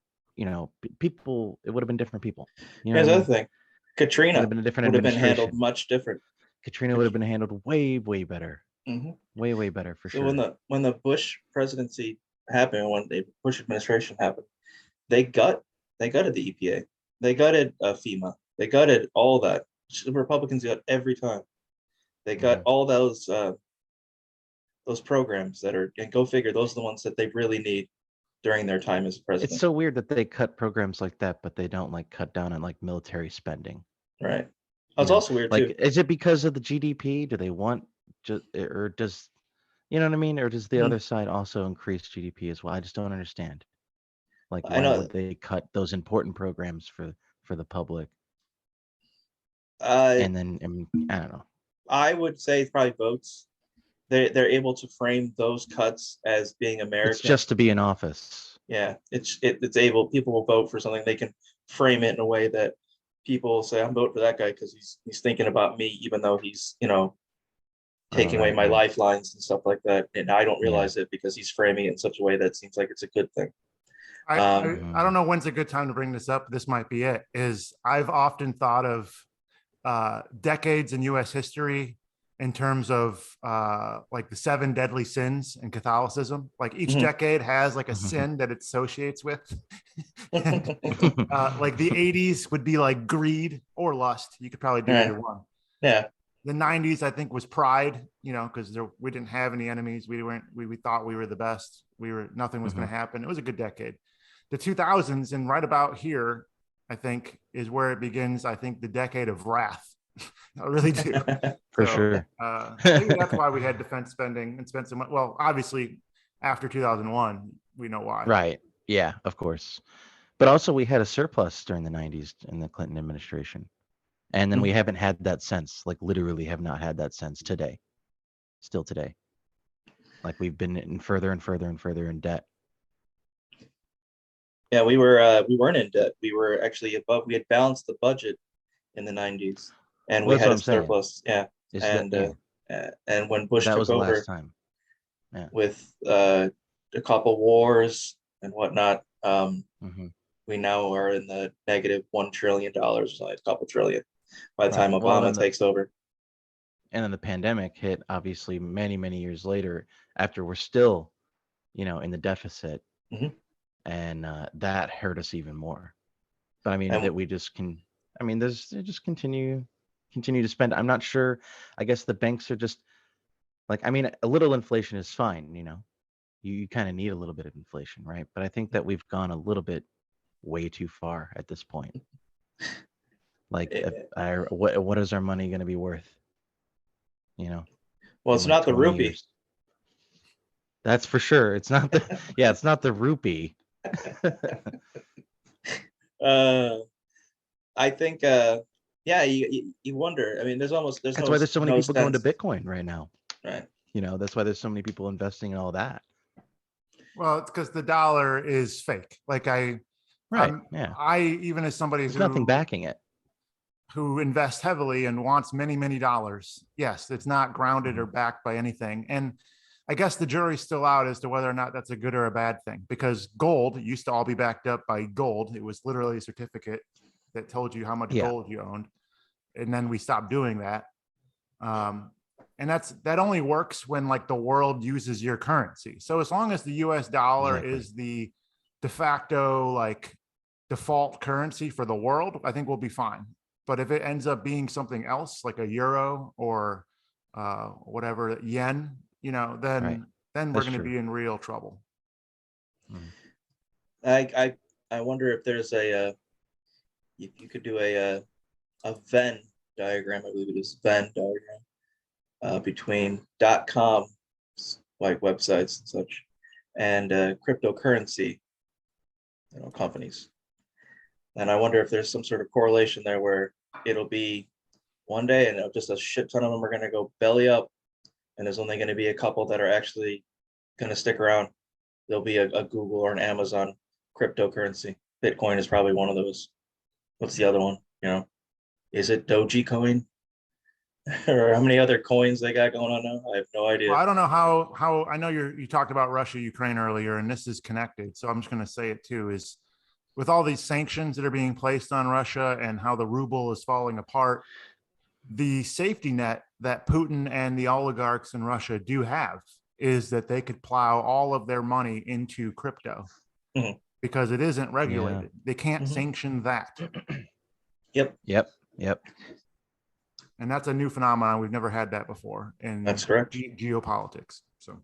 Speaker 2: people. It would have been different people.
Speaker 1: Here's the other thing. Katrina
Speaker 2: would have been
Speaker 1: handled much different.
Speaker 2: Katrina would have been handled way, way better. Way, way better for sure.
Speaker 1: So when the Bush presidency happened, when the Bush administration happened, they gutted the EPA, they gutted FEMA, they gutted all that. The Republicans got every time. They got all those programs that are, and go figure, those are the ones that they really need during their time as president.
Speaker 2: It's so weird that they cut programs like that, but they don't like cut down on like military spending.
Speaker 1: Right. It's also weird
Speaker 2: like,
Speaker 1: too.
Speaker 2: Is it because of the GDP? Do they want or does, you know what I mean? Or does the other side also increase GDP as well? I just don't understand. Like, why would they cut those important programs for the public? And then I don't know.
Speaker 1: I would say it's probably votes. They're able to frame those cuts as being American.
Speaker 2: It's just to be in office.
Speaker 1: Yeah, it's able. People will vote for something. They can frame it in a way that people will say, "I'm voting for that guy because he's thinking about me," even though he's taking away my lifelines and stuff like that. And I don't realize it because he's framing it in such a way that seems like it's a good thing.
Speaker 3: I don't know when's a good time to bring this up. This might be it. Is I've often thought of decades in U.S. history in terms of like the 7 deadly sins in Catholicism. Like each decade has like a sin that it associates with. And, like the 80s would be like greed or lust. You could probably do either one.
Speaker 1: Yeah.
Speaker 3: The 90s, I think, was pride, because we didn't have any enemies. We thought we were the best. Nothing was going to happen. It was a good decade. The 2000s, and right about here, I think, is where it begins. I think the decade of wrath. I really do.
Speaker 2: For sure.
Speaker 3: Maybe that's why we had defense spending and spent so much. Well, obviously, after 2001, we know why.
Speaker 2: Right. Yeah, of course. But also, we had a surplus during the 90s in the Clinton administration. And then we haven't had that since, like literally have not had that since today. Still today. Like we've been in further and further and further in debt.
Speaker 1: Yeah, we weren't in debt. We were actually above. We had balanced the budget in the 90s, and we had a surplus. Yeah, and when Bush took over,
Speaker 2: last time. Yeah.
Speaker 1: With a couple wars and whatnot, we now are in the negative $1 trillion, or something, a couple trillion, by the time Obama takes over.
Speaker 2: And then the pandemic hit, obviously, many, many years later, after we're still, in the deficit. And that hurt us even more. But I mean, that we just can, they just continue to spend. I'm not sure. I guess the banks are just like, a little inflation is fine. You kind of need a little bit of inflation, right? But I think that we've gone a little bit way too far at this point. Like, what is our money going to be worth?
Speaker 1: Well, it's not the rupee. Years.
Speaker 2: That's for sure. It's not the it's not the rupee.
Speaker 1: I think you wonder. That's
Speaker 2: why there's so many people going to Bitcoin right now.
Speaker 1: Right.
Speaker 2: That's why there's so many people investing in all that.
Speaker 3: Well, it's because the dollar is fake. Like I even as somebody
Speaker 2: there's nothing backing it,
Speaker 3: who invests heavily and wants many, many dollars. Yes, it's not grounded or backed by anything. And I guess the jury's still out as to whether or not that's a good or a bad thing, because gold used to all be backed up by gold. It was literally a certificate that told you how much gold you owned. And then we stopped doing that. And that only works when like the world uses your currency. So as long as the US dollar is the de facto like default currency for the world, I think we'll be fine. But if it ends up being something else like a euro or whatever, yen, then we're going to be in real trouble.
Speaker 1: I wonder if there's you could do a Venn diagram. I believe it is Venn diagram between .com like websites and such and cryptocurrency companies. And I wonder if there's some sort of correlation there where it'll be one day and just a shit ton of them are going to go belly up, and there's only going to be a couple that are actually going to stick around. There'll be a Google or an Amazon cryptocurrency. Bitcoin is probably one of those. What's the other one? Is it Dogecoin? Or how many other coins they got going on now? I have no idea.
Speaker 3: Well, I don't know how I know you talked about Russia, Ukraine earlier, and this is connected. So I'm just going to say it too, is with all these sanctions that are being placed on Russia and how the ruble is falling apart, the safety net that Putin and the oligarchs in Russia do have is that they could plow all of their money into crypto because it isn't regulated. They can't sanction that.
Speaker 2: Yep.
Speaker 3: And that's a new phenomenon. We've never had that before in
Speaker 1: That's correct.
Speaker 3: Geopolitics. So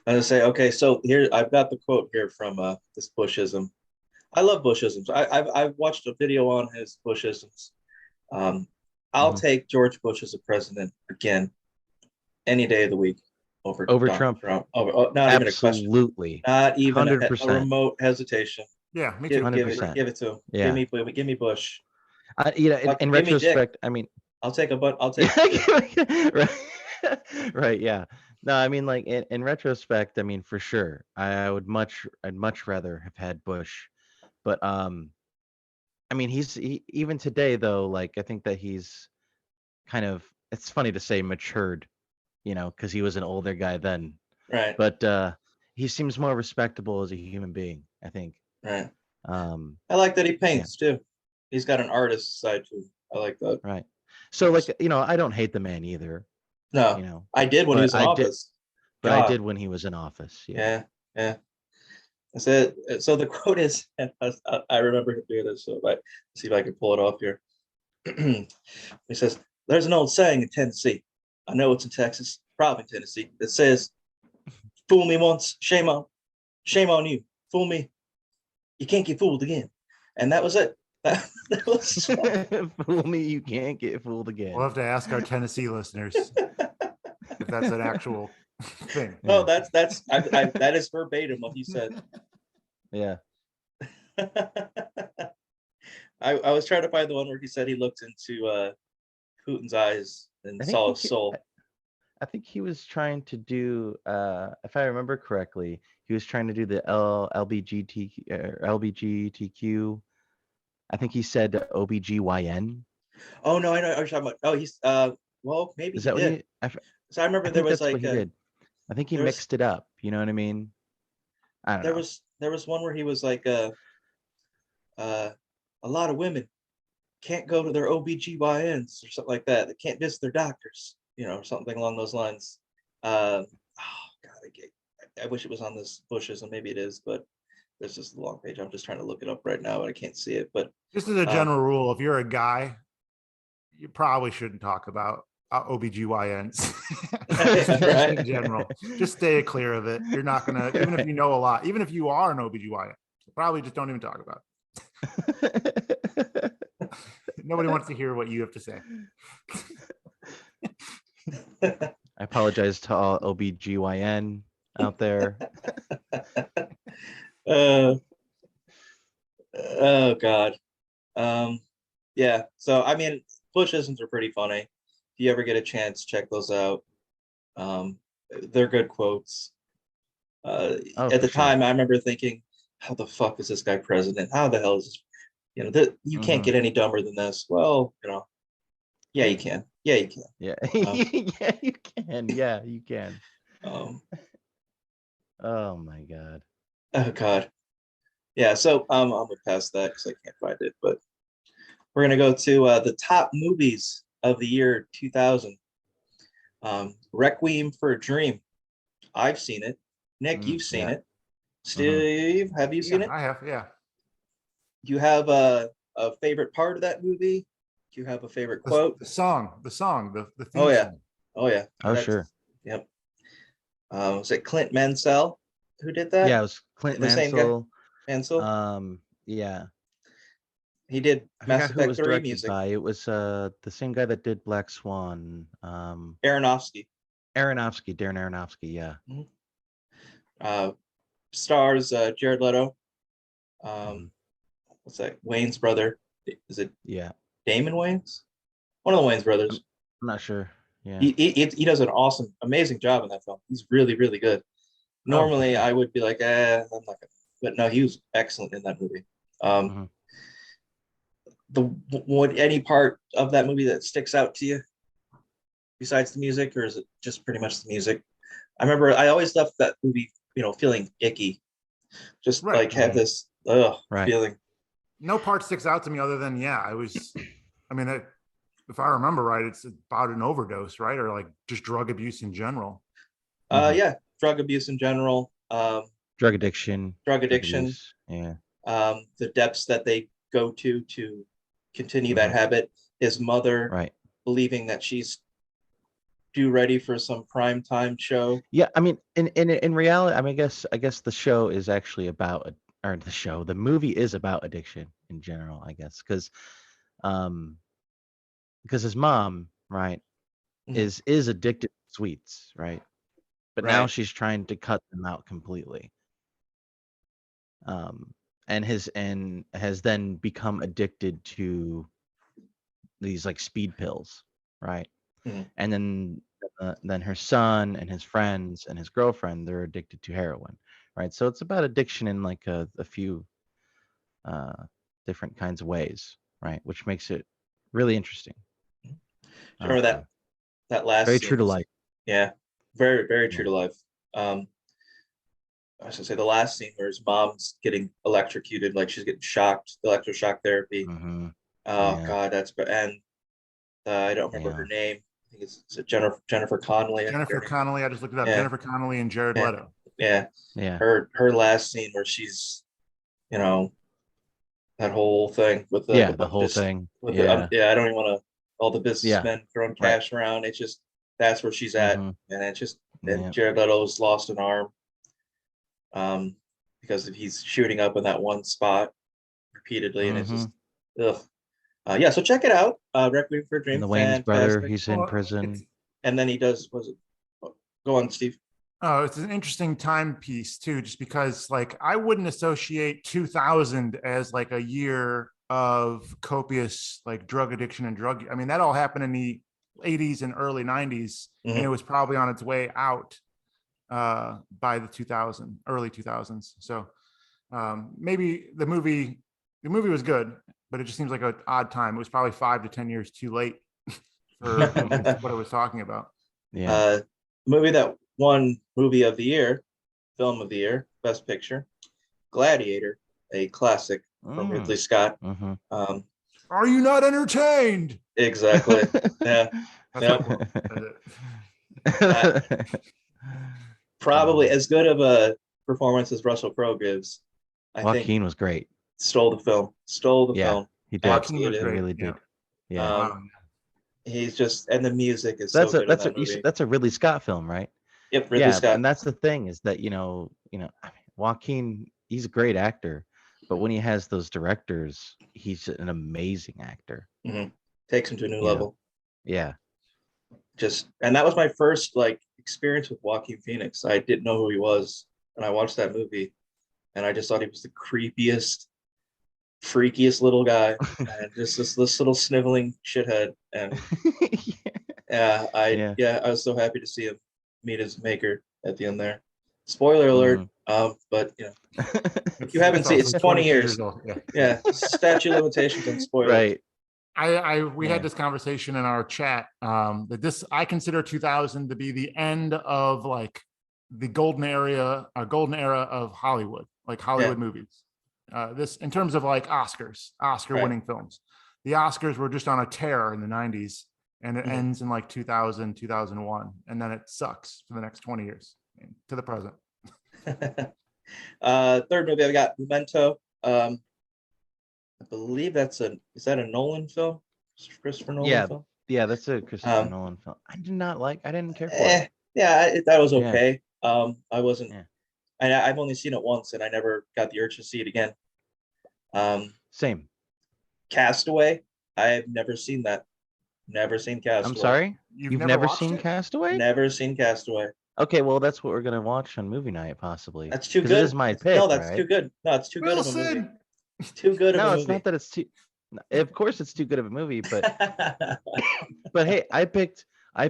Speaker 1: I was gonna say, okay, so here I've got the quote here from this Bushism. I love Bushisms. I've watched a video on his Bushisms. I'll take George Bush as a president again, any day of the week over
Speaker 2: Trump.
Speaker 1: Not
Speaker 2: Absolutely.
Speaker 1: even a question. Not even
Speaker 2: 100%.
Speaker 1: a remote hesitation.
Speaker 3: Yeah, me too.
Speaker 1: Give it to him.
Speaker 2: Yeah.
Speaker 1: Give me Bush.
Speaker 2: In retrospect, I mean,
Speaker 1: I'll take
Speaker 2: right. Yeah. No, I mean, like in retrospect, I mean, for sure, I'd much rather have had Bush, but I mean, even today though, like I think that he's kind of, it's funny to say matured, because he was an older guy then,
Speaker 1: right?
Speaker 2: But he seems more respectable as a human being, I think.
Speaker 1: Right. I like that he paints too. He's got an artist side too. I like that.
Speaker 2: Right. So like, I don't hate the man either.
Speaker 1: No, I did when he was in office.
Speaker 2: But I did when he was in office.
Speaker 1: Yeah. So the quote is, I remember him doing this, so let's see if I can pull it off here. He says, "There's an old saying in Tennessee. I know it's in Texas, probably Tennessee, that says, 'Fool me once, shame on you. Fool me, you can't get fooled again.'" And that was it. That was
Speaker 2: fool me, you can't get fooled again.
Speaker 3: We'll have to ask our Tennessee listeners if that's an actual thing.
Speaker 1: No, that is verbatim what he said.
Speaker 2: Yeah.
Speaker 1: I was trying to find the one where he said he looked into Putin's eyes and saw his soul.
Speaker 2: I think he was trying to do, if I remember correctly, he was trying to do the LBGTQ. I think he said OBGYN.
Speaker 1: Oh no, I know. I was talking about. Oh, he's well, maybe
Speaker 2: is that
Speaker 1: he did. So I remember there was like
Speaker 2: what he did. I think he mixed it up. You know what I mean? I don't know.
Speaker 1: There was one where he was like a lot of women can't go to their OBGYNs or something like that. They can't visit their doctors, or something along those lines. Oh God, I wish it was on this Bushes, and maybe it is, but there's just a long page. I'm just trying to look it up right now, but I can't see it. But
Speaker 3: just as a general rule, if you're a guy, you probably shouldn't talk about OBGYNs.
Speaker 1: Right.
Speaker 3: In general, just stay clear of it. You're not gonna, even if you know a lot, even if you are an OBGYN, probably just don't even talk about it. Nobody wants to hear what you have to say.
Speaker 2: I apologize to all OBGYN out there.
Speaker 1: Oh God. Yeah. So I mean, Bushisms are pretty funny. If you ever get a chance, check those out. They're good quotes. At the time, I remember thinking, "How the fuck is this guy president? How the hell is this? You can't get any dumber than this." Well, yeah, you can. Yeah, you can.
Speaker 2: Yeah, yeah, you can. Yeah, you can. Oh my God.
Speaker 1: Oh God. Yeah. So I'm gonna pass that because I can't find it. But we're gonna go to the top movies of the year 2000. Requiem for a Dream. I've seen it. Nick, you've seen it. Steve, have you seen it?
Speaker 3: I have. Yeah.
Speaker 1: Do you have a favorite part of that movie? Do you have a favorite quote?
Speaker 3: The theme song.
Speaker 1: Oh yeah.
Speaker 3: Song.
Speaker 1: Oh yeah.
Speaker 2: Oh sure.
Speaker 1: Yep. Was it Clint Mansell who did that?
Speaker 2: Yeah, it was Clint Mansell.
Speaker 1: Mansell.
Speaker 2: Yeah.
Speaker 1: He did Mass Effect 3 music.
Speaker 2: By. It was the same guy that did Black Swan.
Speaker 1: Aronofsky.
Speaker 2: Darren Aronofsky, yeah.
Speaker 1: Stars Jared Leto. What's that? Wayne's brother. Is it?
Speaker 2: Yeah.
Speaker 1: Damon Wayans? One of the Wayans brothers.
Speaker 2: I'm not sure. Yeah.
Speaker 1: He does an awesome, amazing job in that film. He's really, really good. Normally, I would be like, I'm not gonna. But no, he was excellent in that movie. Any part of that movie that sticks out to you besides the music, or is it just pretty much the music? I remember I always left that movie, feeling icky, just like had this feeling.
Speaker 3: No part sticks out to me other than if I remember right, it's about an overdose, right, or like just drug abuse in general.
Speaker 2: Mhm.
Speaker 1: Yeah, drug abuse in general,
Speaker 2: Drug addiction,
Speaker 1: drug
Speaker 2: drug
Speaker 1: addiction,
Speaker 2: abuse. Yeah.
Speaker 1: the depths that they go to continue that
Speaker 2: Mhm.
Speaker 1: habit. His mother
Speaker 2: Right.
Speaker 1: believing that she's due ready for some prime time show.
Speaker 2: Yeah, I mean, in reality, I mean, I guess the show is actually about, or the movie is about addiction in general, I guess, um, because his mom, right,
Speaker 1: Mhm.
Speaker 2: is addicted to sweets, right, but now
Speaker 1: Right.
Speaker 2: she's trying to cut them out completely, and has then become addicted to these like speed pills, right,
Speaker 1: Mhm.
Speaker 2: and then her son and his friends and his girlfriend, they're addicted to heroin, right? So it's about addiction in like a few uh, different kinds of ways, right? Which makes it really interesting.
Speaker 1: Remember
Speaker 2: Um,
Speaker 1: that last
Speaker 2: very
Speaker 1: scene
Speaker 2: true to
Speaker 1: was,
Speaker 2: life.
Speaker 1: yeah, very, very true
Speaker 2: Yeah.
Speaker 1: to life. I should say the last scene where his mom's getting electrocuted, like she's getting shocked, electroshock therapy.
Speaker 2: Mm-hmm.
Speaker 1: Oh
Speaker 2: Yeah.
Speaker 1: God, and I don't remember her
Speaker 2: Yeah.
Speaker 1: name. I think is it Jennifer Connelly? I think her
Speaker 3: Jennifer
Speaker 1: name.
Speaker 3: Connelly. I just looked it up.
Speaker 1: Yeah,
Speaker 3: Jennifer Connelly and Jared
Speaker 1: yeah,
Speaker 3: Leto.
Speaker 1: yeah.
Speaker 2: Yeah.
Speaker 1: Her last scene where she's, you know, that whole thing with
Speaker 2: Yeah.
Speaker 1: the
Speaker 2: The whole thing.
Speaker 1: with the
Speaker 2: Yeah.
Speaker 1: yeah. I don't even want to all the
Speaker 2: Yeah.
Speaker 1: businessmen throwing
Speaker 2: Right.
Speaker 1: cash around. It's just that's where she's at,
Speaker 2: Mm-hmm.
Speaker 1: and it's just and
Speaker 2: Yeah.
Speaker 1: Jared Leto's lost an arm, um, because he's shooting up in that one spot repeatedly, and it's
Speaker 2: Mm-hmm.
Speaker 1: just ugh. Yeah, so check it out. Requiem for a
Speaker 2: And
Speaker 1: Dream,
Speaker 2: the Wayne's brother,
Speaker 1: fantastic.
Speaker 2: he's in
Speaker 3: Well, it's
Speaker 2: prison.
Speaker 1: And then he does was it? Oh, go on, Steve.
Speaker 3: Oh, it's an interesting timepiece too, just because like I wouldn't associate 2000 as like a year of copious like drug addiction and drug. I mean, that all happened in the 80s and early 90s, and it
Speaker 1: Mhm.
Speaker 3: was probably on its way out by the early 2000s. So maybe the movie was good, but it just seems like an odd time. It was probably 5 to 10 years too late for what it was talking about.
Speaker 2: Yeah.
Speaker 1: Movie that won movie of the year, film of the year, best picture, Gladiator, a classic from Ridley Scott.
Speaker 2: Mm-hmm.
Speaker 3: Are you not entertained?
Speaker 1: Exactly. Yeah.
Speaker 3: That's
Speaker 1: Yep.
Speaker 3: my quote. That's it.
Speaker 1: Probably as good of a performance as Russell Crowe gives. I think
Speaker 2: Joaquin was great.
Speaker 1: stole the film. Stole the
Speaker 2: Yeah,
Speaker 1: film.
Speaker 2: he did.
Speaker 3: Joaquin was
Speaker 1: Absolutely.
Speaker 2: He
Speaker 3: great.
Speaker 2: really
Speaker 3: Yeah.
Speaker 2: did. Yeah.
Speaker 3: Wow.
Speaker 1: He's just, and the music is so good in that movie.
Speaker 2: That's a Ridley Scott film, right?
Speaker 1: Yep, Ridley
Speaker 2: Yeah,
Speaker 1: Scott.
Speaker 2: and that's the thing is that I mean, Joaquin, he's a great actor, but when he has those directors, he's an amazing actor.
Speaker 1: Mm-hmm. Takes him to a new
Speaker 2: You know?
Speaker 1: level.
Speaker 2: Yeah.
Speaker 1: And that was my first like experience with Joaquin Phoenix. I didn't know who he was, and I watched that movie, and I just thought he was the creepiest, freakiest little guy, and just this little sniveling shithead. And I was so happy to see him meet his maker at the end there. Spoiler alert. But if you haven't seen, it's 20 years.
Speaker 3: Old.
Speaker 1: Yeah, statute limitations on spoilers.
Speaker 2: Right.
Speaker 3: We had this conversation in our chat that I consider 2000 to be the end of like the golden era of Hollywood, like Hollywood movies. This in terms of like Oscar winning films. The Oscars were just on a tear in the 90s, and it ends in like 2000, 2001, and then it sucks for the next 20 years to the present.
Speaker 1: Third movie I got Memento. I believe is that a Nolan film? Christopher Nolan film?
Speaker 2: Yeah, that's a Christopher Nolan film. I didn't care for it.
Speaker 1: Yeah, that was okay. I wasn't, I've only seen it once and I never got the urge to see it again.
Speaker 2: Same.
Speaker 1: Castaway. I have never seen that. Never seen Castaway.
Speaker 2: I'm sorry? You've never seen Castaway?
Speaker 1: Never seen Castaway.
Speaker 2: Okay, well, that's what we're going to watch on movie night, possibly.
Speaker 1: That's too good.
Speaker 2: It is my pick,
Speaker 1: No, that's
Speaker 2: right?
Speaker 1: too good. No, it's too good of a movie. Too good of a movie.
Speaker 2: No, it's not that it's too. Of course, it's too good of a movie, but but hey, I picked.
Speaker 1: You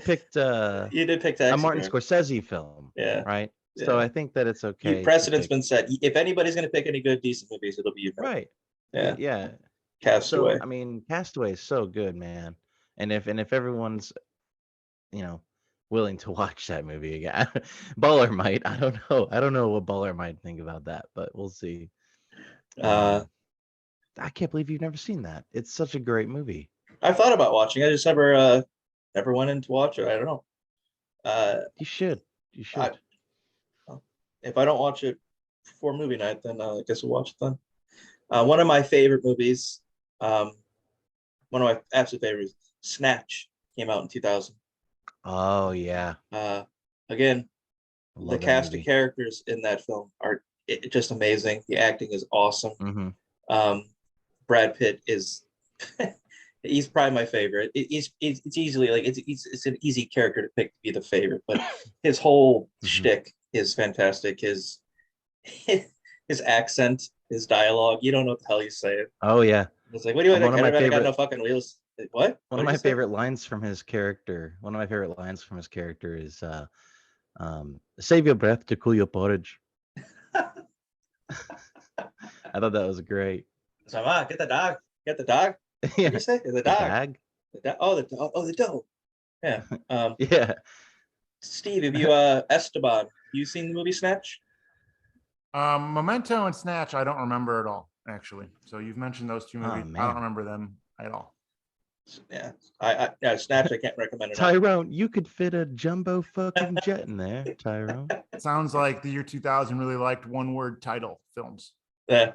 Speaker 1: did pick that.
Speaker 2: A Martin Scorsese film.
Speaker 1: Yeah.
Speaker 2: Right.
Speaker 1: Yeah.
Speaker 2: So I think that it's okay.
Speaker 1: Precedent's been set. If anybody's going to pick any good, decent movies, it'll be you.
Speaker 2: Right.
Speaker 1: Yeah.
Speaker 2: Yeah.
Speaker 1: Castaway.
Speaker 2: So I mean, Castaway is so good, man. And if everyone's, willing to watch that movie again, Baller might. I don't know. I don't know what Baller might think about that, but we'll see. I can't believe you've never seen that. It's such a great movie.
Speaker 1: I thought about watching. I just never went in to watch it. I don't know.
Speaker 2: You should. You should.
Speaker 1: If I don't watch it before movie night, then I guess we'll watch it then. One of my favorite movies, one of my absolute favorites, Snatch, came out in 2000.
Speaker 2: Oh yeah.
Speaker 1: Again, the
Speaker 2: Love that
Speaker 1: cast of
Speaker 2: movie.
Speaker 1: characters in that film are just amazing. The acting is awesome. Brad Pitt is he's probably my favorite. It's easily like it's an easy character to pick to be the favorite, but his whole shtick is fantastic. His accent, his dialogue, you don't know what the hell he's saying.
Speaker 2: Oh yeah.
Speaker 1: It's like, what do you want?
Speaker 2: One of my
Speaker 1: I got
Speaker 2: favorite.
Speaker 1: no fucking wheels. What?
Speaker 2: One of my favorite lines from his character. One of my favorite lines from his character is, "Save your breath to cool your porridge." I thought that was great.
Speaker 1: So, get the dog. Get the dog. What did you say? The dog. Oh, the dog. Yeah.
Speaker 2: Yeah.
Speaker 1: Steve, have you Esteban? You seen the movie Snatch?
Speaker 3: Memento and Snatch, I don't remember at all, actually. So you've mentioned those two movies.
Speaker 2: Oh,
Speaker 3: I don't remember them at all.
Speaker 1: Yeah, yeah, Snatch. I can't recommend it.
Speaker 2: Tyrone, you could fit a jumbo fucking jet in there, Tyrone.
Speaker 3: Sounds like the year 2000 really liked one-word title films.
Speaker 1: Yeah.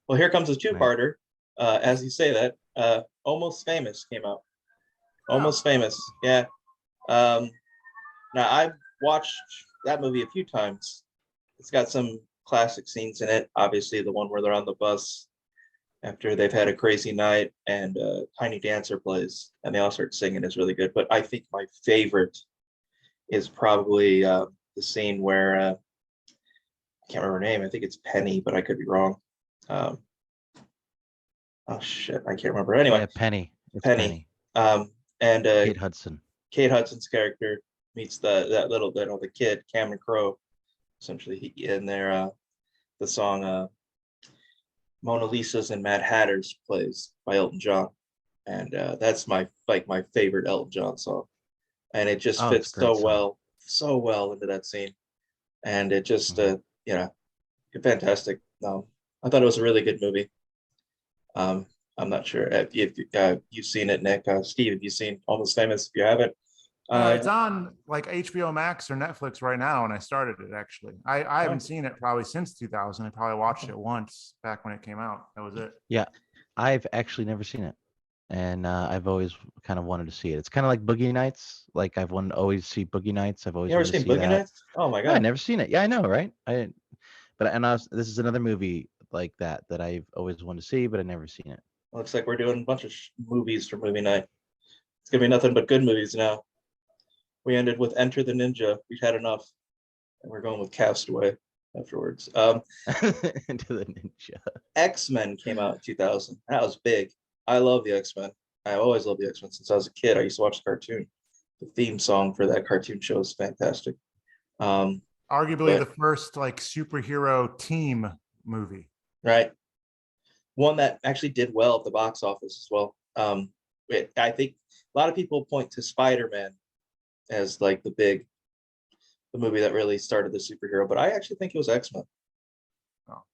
Speaker 1: Well, here comes a two-parter. As you say that, Almost Famous came out. Almost Famous. Yeah. Now I've watched that movie a few times. It's got some classic scenes in it. Obviously, the one where they're on the bus after they've had a crazy night and Tiny Dancer plays and they all start singing is really good. But I think my favorite is probably the scene where I can't remember her name. I think it's Penny, but I could be wrong. Oh shit, I can't remember. Anyway,
Speaker 2: yeah, Penny. It's
Speaker 1: Penny.
Speaker 2: And Kate Hudson.
Speaker 1: Kate Hudson's character meets the kid Cameron Crowe. Essentially, in there, the song Mona Lisa's and Mad Hatters plays by Elton John, and that's my favorite Elton John song, and it just fits so well into that scene, and it just fantastic. I thought it was a really good movie. I'm not sure if you've seen it, Nick. Steve, have you seen Almost Famous? If you haven't,
Speaker 3: it's on like HBO Max or Netflix right now, and I started it actually. I haven't seen it probably since 2000. I probably watched it once back when it came out. That was it.
Speaker 2: Yeah, I've actually never seen it, and I've always kind of wanted to see it. It's kind of like Boogie Nights. Like I've wanted to always see Boogie Nights. I've always
Speaker 1: never seen Boogie Nights. Oh my god,
Speaker 2: I've never seen it. Yeah, I know, right? This is another movie like that I've always wanted to see, but I've never seen it.
Speaker 1: Looks like we're doing a bunch of movies for movie night. It's gonna be nothing but good movies now. We ended with Enter the Ninja. We've had enough, and we're going with Castaway afterwards.
Speaker 2: Into the Ninja.
Speaker 1: X-Men came out in 2000. That was big. I love the X-Men. I always loved the X-Men since I was a kid. I used to watch the cartoon. The theme song for that cartoon show is fantastic.
Speaker 3: Arguably the first like superhero team movie.
Speaker 1: Right. One that actually did well at the box office as well. I think a lot of people point to Spider-Man as like the movie that really started the superhero, but I actually think it was X-Men.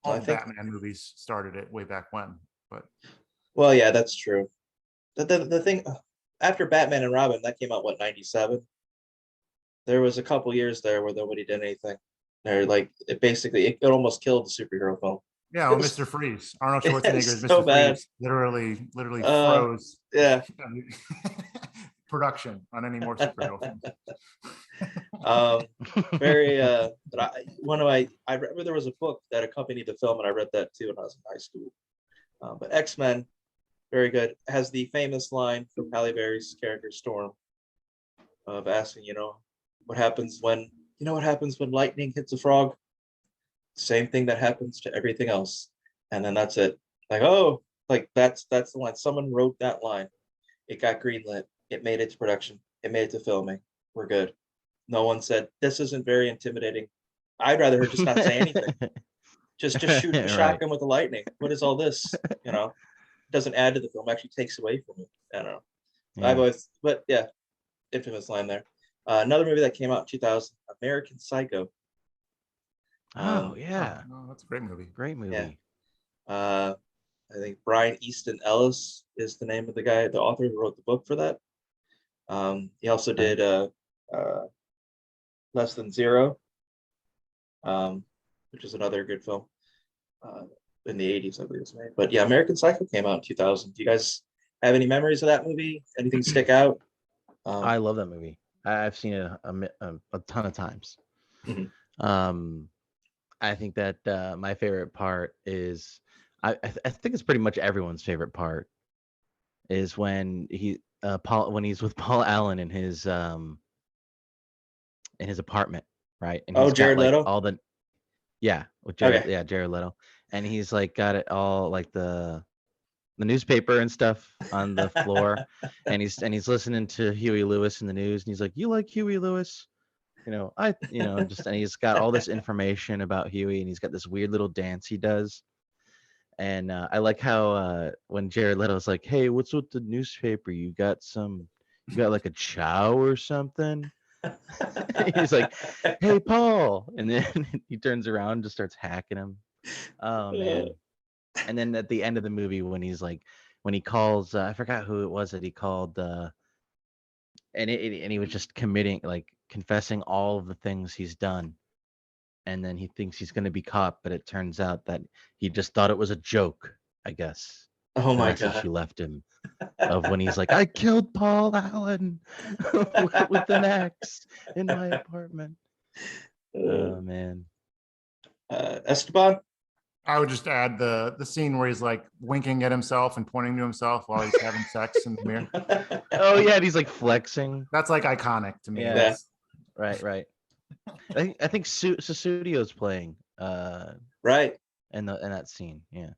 Speaker 3: All the Batman movies started it way back when, but
Speaker 1: well, yeah, that's true. The thing after Batman and Robin, that came out 97. There was a couple years there where nobody did anything. They're like it almost killed the superhero film.
Speaker 3: Yeah, well, Mr. Freeze, Arnold Schwarzenegger's so Mr.
Speaker 1: bad.
Speaker 3: Freeze, literally froze.
Speaker 1: Yeah.
Speaker 3: Production on any more superhero films.
Speaker 1: But I remember there was a book that accompanied the film, and I read that too when I was in high school. But X-Men, very good. Has the famous line from Halle Berry's character Storm of asking, what happens when lightning hits a frog? Same thing that happens to everything else. And then that's it. Like, oh, like that's the line. Someone wrote that line. It got greenlit. It made it to production. It made it to filming. We're good. No one said this isn't very intimidating. I'd rather her just not say anything. Just shoot a shotgun with the lightning. What is all this? It doesn't add to the film. Actually takes away from it. I don't know. Yeah. Infamous line there. Another movie that came out in 2000, American Psycho.
Speaker 2: Oh yeah,
Speaker 3: that's a great movie.
Speaker 2: Great movie.
Speaker 1: Yeah. I think Brian Easton Ellis is the name of the author who wrote the book for that. He also did Less Than Zero, which is another good film in the 80s, I believe it was made. But yeah, American Psycho came out in 2000. Do you guys have any memories of that movie? Anything stick out?
Speaker 2: I love that movie. I've seen it a ton of times.
Speaker 1: Mhm.
Speaker 2: I think that my favorite part is I think it's pretty much everyone's favorite part is when when he's with Paul Allen in his apartment, right? And
Speaker 1: Oh,
Speaker 2: he's got
Speaker 1: Jared
Speaker 2: like
Speaker 1: Leto?
Speaker 2: all the with Jared,
Speaker 1: Okay.
Speaker 2: Jared Leto, and he's like got it all like the newspaper and stuff on the floor, and he's listening to Huey Lewis in the news, and he's like, "You like Huey Lewis?" And he's got all this information about Huey, and he's got this weird little dance he does. And I like how when Jared Leto's like, "Hey, what's with the newspaper? You got like a chow or something?" He's like, "Hey, Paul," and then he turns around and just starts hacking him. Oh man! And then at the end of the movie, when he calls, I forgot who it was that he called, and he was just confessing all of the things he's done, and then he thinks he's going to be caught, but it turns out that he just thought it was a joke, I guess.
Speaker 1: Oh
Speaker 2: The
Speaker 1: my
Speaker 2: message
Speaker 1: God.
Speaker 2: he left him of when he's like, "I killed Paul Allen with an axe in my apartment." Oh man.
Speaker 1: Esteban?
Speaker 3: I would just add the scene where he's like winking at himself and pointing to himself while he's having sex in the mirror.
Speaker 2: Oh yeah, and he's like flexing.
Speaker 3: That's like iconic to me.
Speaker 2: Yeah. Right. I think Susudio's playing
Speaker 1: Right.
Speaker 2: in that scene. Yeah.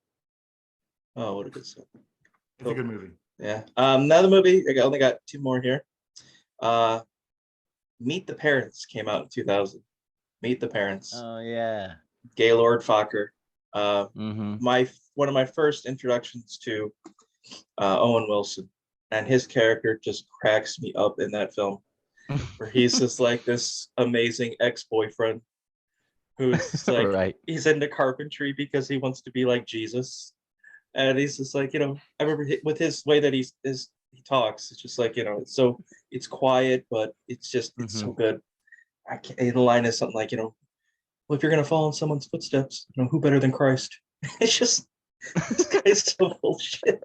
Speaker 1: Oh, what a good song.
Speaker 3: It's a good movie.
Speaker 1: Yeah. Another movie. I only got two more here. Meet the Parents came out in 2000. Meet the Parents.
Speaker 2: Oh yeah.
Speaker 1: Gaylord Fokker.
Speaker 2: Mm-hmm.
Speaker 1: One of my first introductions to Owen Wilson, and his character just cracks me up in that film, where he's just like this amazing ex-boyfriend who's like
Speaker 2: Right.
Speaker 1: he's into carpentry because he wants to be like Jesus, and he's just like, I remember with his way that he talks, it's just like, it's quiet, but it's so good. The line is something like, well, if you're gonna follow in someone's footsteps, who better than Christ? It's just this guy's so full shit.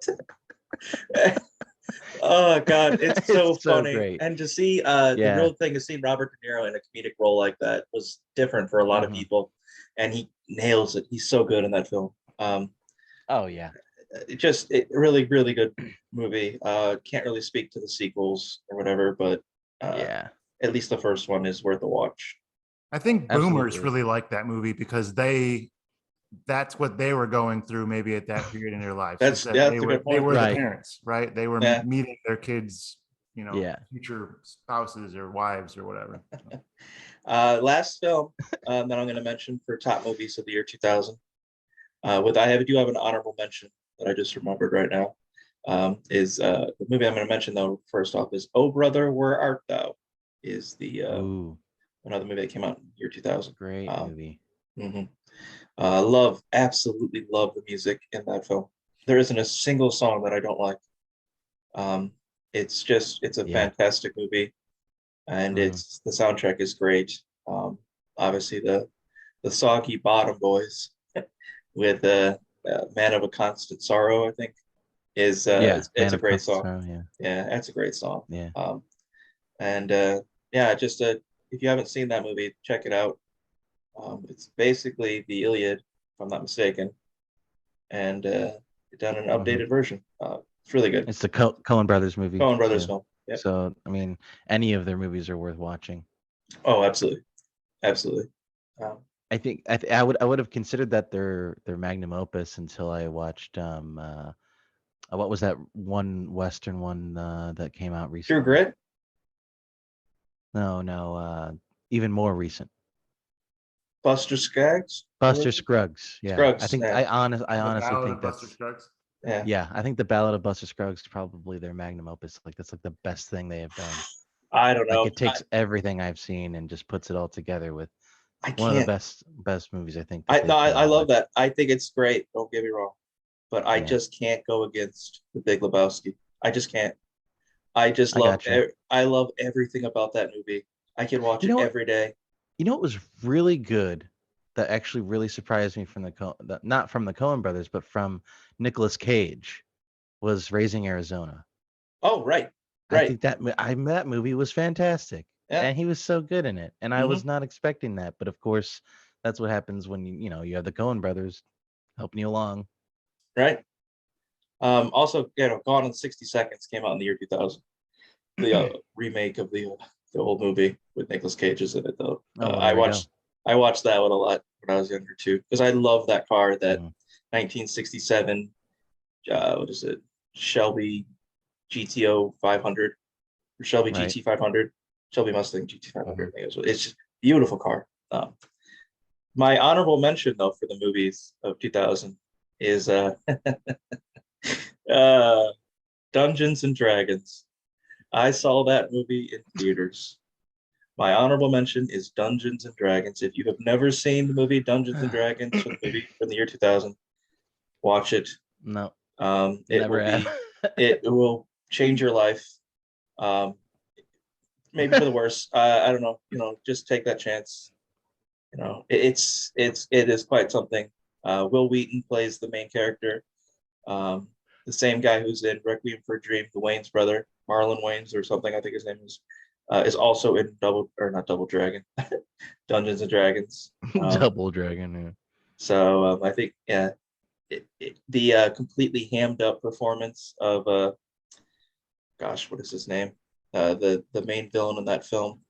Speaker 1: Oh God, it's so funny.
Speaker 2: Great.
Speaker 1: And to see the real thing is seeing Robert De Niro in a comedic role like that was different for a lot of people, and he nails it. He's so good in that film.
Speaker 2: Oh yeah.
Speaker 1: Really, really good movie. Can't really speak to the sequels or whatever, but at least the first one is worth a watch.
Speaker 3: I think boomers really like that movie because that's what they were going through maybe at that period in their lives. They were the parents, right? They were meeting their kids, future spouses or wives or whatever.
Speaker 1: Last film that I'm going to mention for top movies of the year 2000. I do have an honorable mention that I just remembered right now. Is the movie I'm going to mention though first off is Oh Brother, Where Art Thou? Is the another movie that came out in the year 2000.
Speaker 2: Great movie.
Speaker 1: Mm-hmm. Absolutely love the music in that film. There isn't a single song that I don't like. It's a fantastic movie, and the soundtrack is great. Obviously the Soggy Bottom Boys with Man of a Constant Sorrow, I think, is it's a great song.
Speaker 2: Sorrow,
Speaker 1: that's a great song.
Speaker 2: Yeah.
Speaker 1: If you haven't seen that movie, check it out. It's basically the Iliad, if I'm not mistaken, and done an updated version. It's really good.
Speaker 2: It's the Coen Brothers movie.
Speaker 1: Coen Brothers film.
Speaker 2: Yep. So I mean, any of their movies are worth watching.
Speaker 1: Oh, absolutely.
Speaker 2: I think I would have considered that their magnum opus until I watched what was that one Western one that came out recently?
Speaker 1: True Grit?
Speaker 2: No, even more recent.
Speaker 1: Buster Scruggs?
Speaker 2: Buster Scruggs. Yeah.
Speaker 1: Scruggs,
Speaker 2: I think I honestly think that's
Speaker 3: Buster Scruggs.
Speaker 2: Yeah, I think the Ballad of Buster Scruggs is probably their magnum opus. Like that's like the best thing they have done.
Speaker 1: I don't know.
Speaker 2: Like it takes everything I've seen and just puts it all together with one of the best movies I think.
Speaker 1: I love that. I think it's great. Don't get me wrong, but I just can't go against The Big Lebowski. I just can't. I love everything about that movie. I can watch it every day.
Speaker 2: You know, it was really good. That actually really surprised me from not from the Coen brothers, but from Nicolas Cage, was Raising Arizona.
Speaker 1: Oh, right.
Speaker 2: I think that that movie was fantastic,
Speaker 1: Yeah.
Speaker 2: and he was so good in it, and I was not expecting that. But of course, that's what happens when you have the Coen brothers helping you along.
Speaker 1: Right. Also, Gone in 60 Seconds came out in the year 2000. The remake of the old movie with Nicolas Cage is in it though.
Speaker 2: Oh, well, there we go.
Speaker 1: I watched that one a lot when I was younger too, because I love that car, that
Speaker 2: Mhm.
Speaker 1: 1967. What is it? Shelby GTO 500 or Shelby
Speaker 2: Right.
Speaker 1: GT 500, Shelby Mustang GT 500.
Speaker 2: Mhm.
Speaker 1: It's just a beautiful car. My honorable mention though for the movies of 2000 is uh, Dungeons and Dragons. I saw that movie in theaters. My honorable mention is Dungeons and Dragons. If you have never seen the movie Dungeons and Dragons, from the movie from the year 2000, watch it.
Speaker 2: No,
Speaker 1: It
Speaker 2: never
Speaker 1: will
Speaker 2: have.
Speaker 1: be it will change your life. Um, maybe for the worse. I don't know. Just take that chance. It is quite something. Will Wheaton plays the main character. Um, the same guy who's in Requiem for a Dream, the Wayne's brother, Marlon Wayans or something, I think his name is also in not Double Dragon, Dungeons and Dragons.
Speaker 2: Double Dragon. Yeah.
Speaker 1: So I think the completely hammed up performance of gosh, what is his name? The main villain in that film.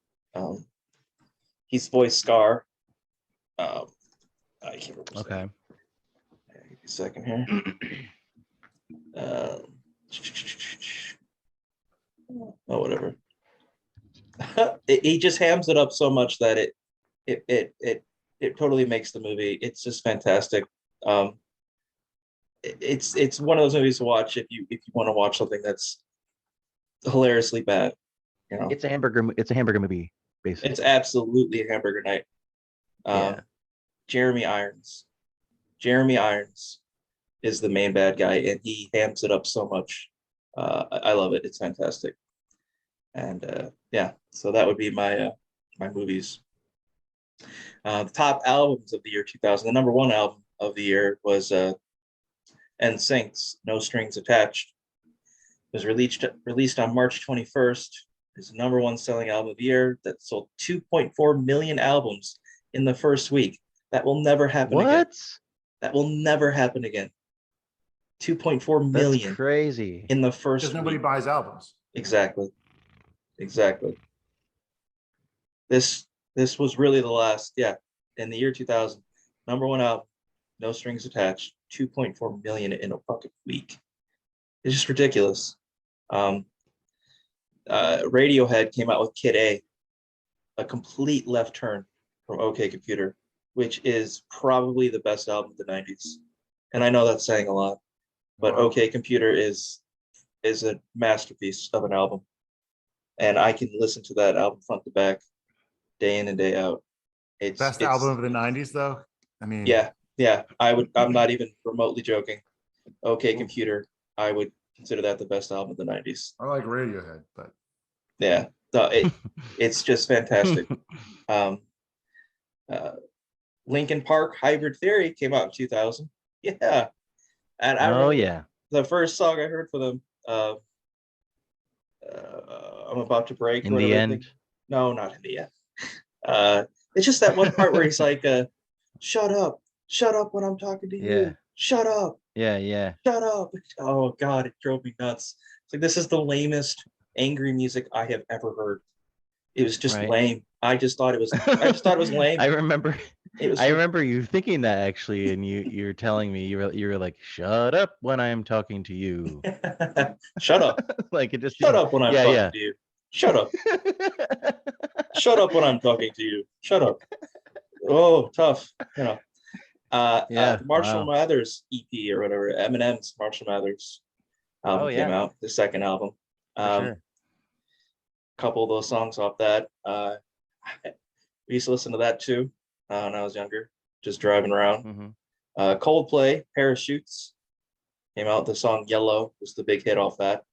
Speaker 1: He's voiced Scar. I can't remember.
Speaker 2: Okay.
Speaker 1: Give me a second here. Whatever. He just hams it up so much that it totally makes the movie. It's just fantastic. It's one of those movies to watch if you want to watch something that's hilariously bad.
Speaker 2: It's a hamburger movie, basically.
Speaker 1: It's absolutely a hamburger night.
Speaker 2: Yeah.
Speaker 1: Jeremy Irons. Jeremy Irons is the main bad guy, and he hams it up so much. I love it. It's fantastic. And yeah, so that would be my movies. The top albums of the year 2000. The number one album of the year was NSYNC's "No Strings Attached." It was released on March 21st. It's the number one selling album of the year that sold 2.4 million albums in the first week. That will never happen again.
Speaker 2: What?
Speaker 1: That will never happen again. 2.4 million.
Speaker 2: That's crazy.
Speaker 1: In the first
Speaker 3: because nobody
Speaker 1: week.
Speaker 3: buys albums.
Speaker 1: Exactly. This was really the last, in the year 2000, number one album, No Strings Attached, 2.4 million in a fucking week. It's just ridiculous. Radiohead came out with Kid a complete left turn from OK Computer, which is probably the best album of the 90s. And I know that's saying a lot, but
Speaker 3: Wow.
Speaker 1: OK Computer is a masterpiece of an album. And I can listen to that album front to back, day in and day out. It's
Speaker 3: best album of the 90s, though. I mean,
Speaker 1: yeah. I'm not even remotely joking. OK Computer, I would consider that the best album of the 90s.
Speaker 3: I like Radiohead, but
Speaker 1: yeah, no, it's just fantastic. Linkin Park Hybrid Theory came out in 2000. Yeah, and I remember the first song I heard for them. I'm about to break.
Speaker 2: In the end?
Speaker 1: No, not in the end. It's just that one part where he's like, shut up when I'm talking to you. Shut up.
Speaker 2: Yeah.
Speaker 1: Shut up. Oh God, it drove me nuts. It's like, this is the lamest angry music I have ever heard. It was just lame. I just thought it was lame.
Speaker 2: I remember you thinking that, actually, and you're telling me you were like, shut up when I'm talking to you.
Speaker 1: Shut up.
Speaker 2: Like, it just
Speaker 1: shut up when I'm talking to you. Shut up. Shut up when I'm talking to you. Shut up. Oh, tough. Marshall Mathers EP or whatever, Eminem's Marshall Mathers album came out, the second album. Couple of those songs off that. We used to listen to that too when I was younger, just driving around. Coldplay, Parachutes came out. The song Yellow was the big hit off that.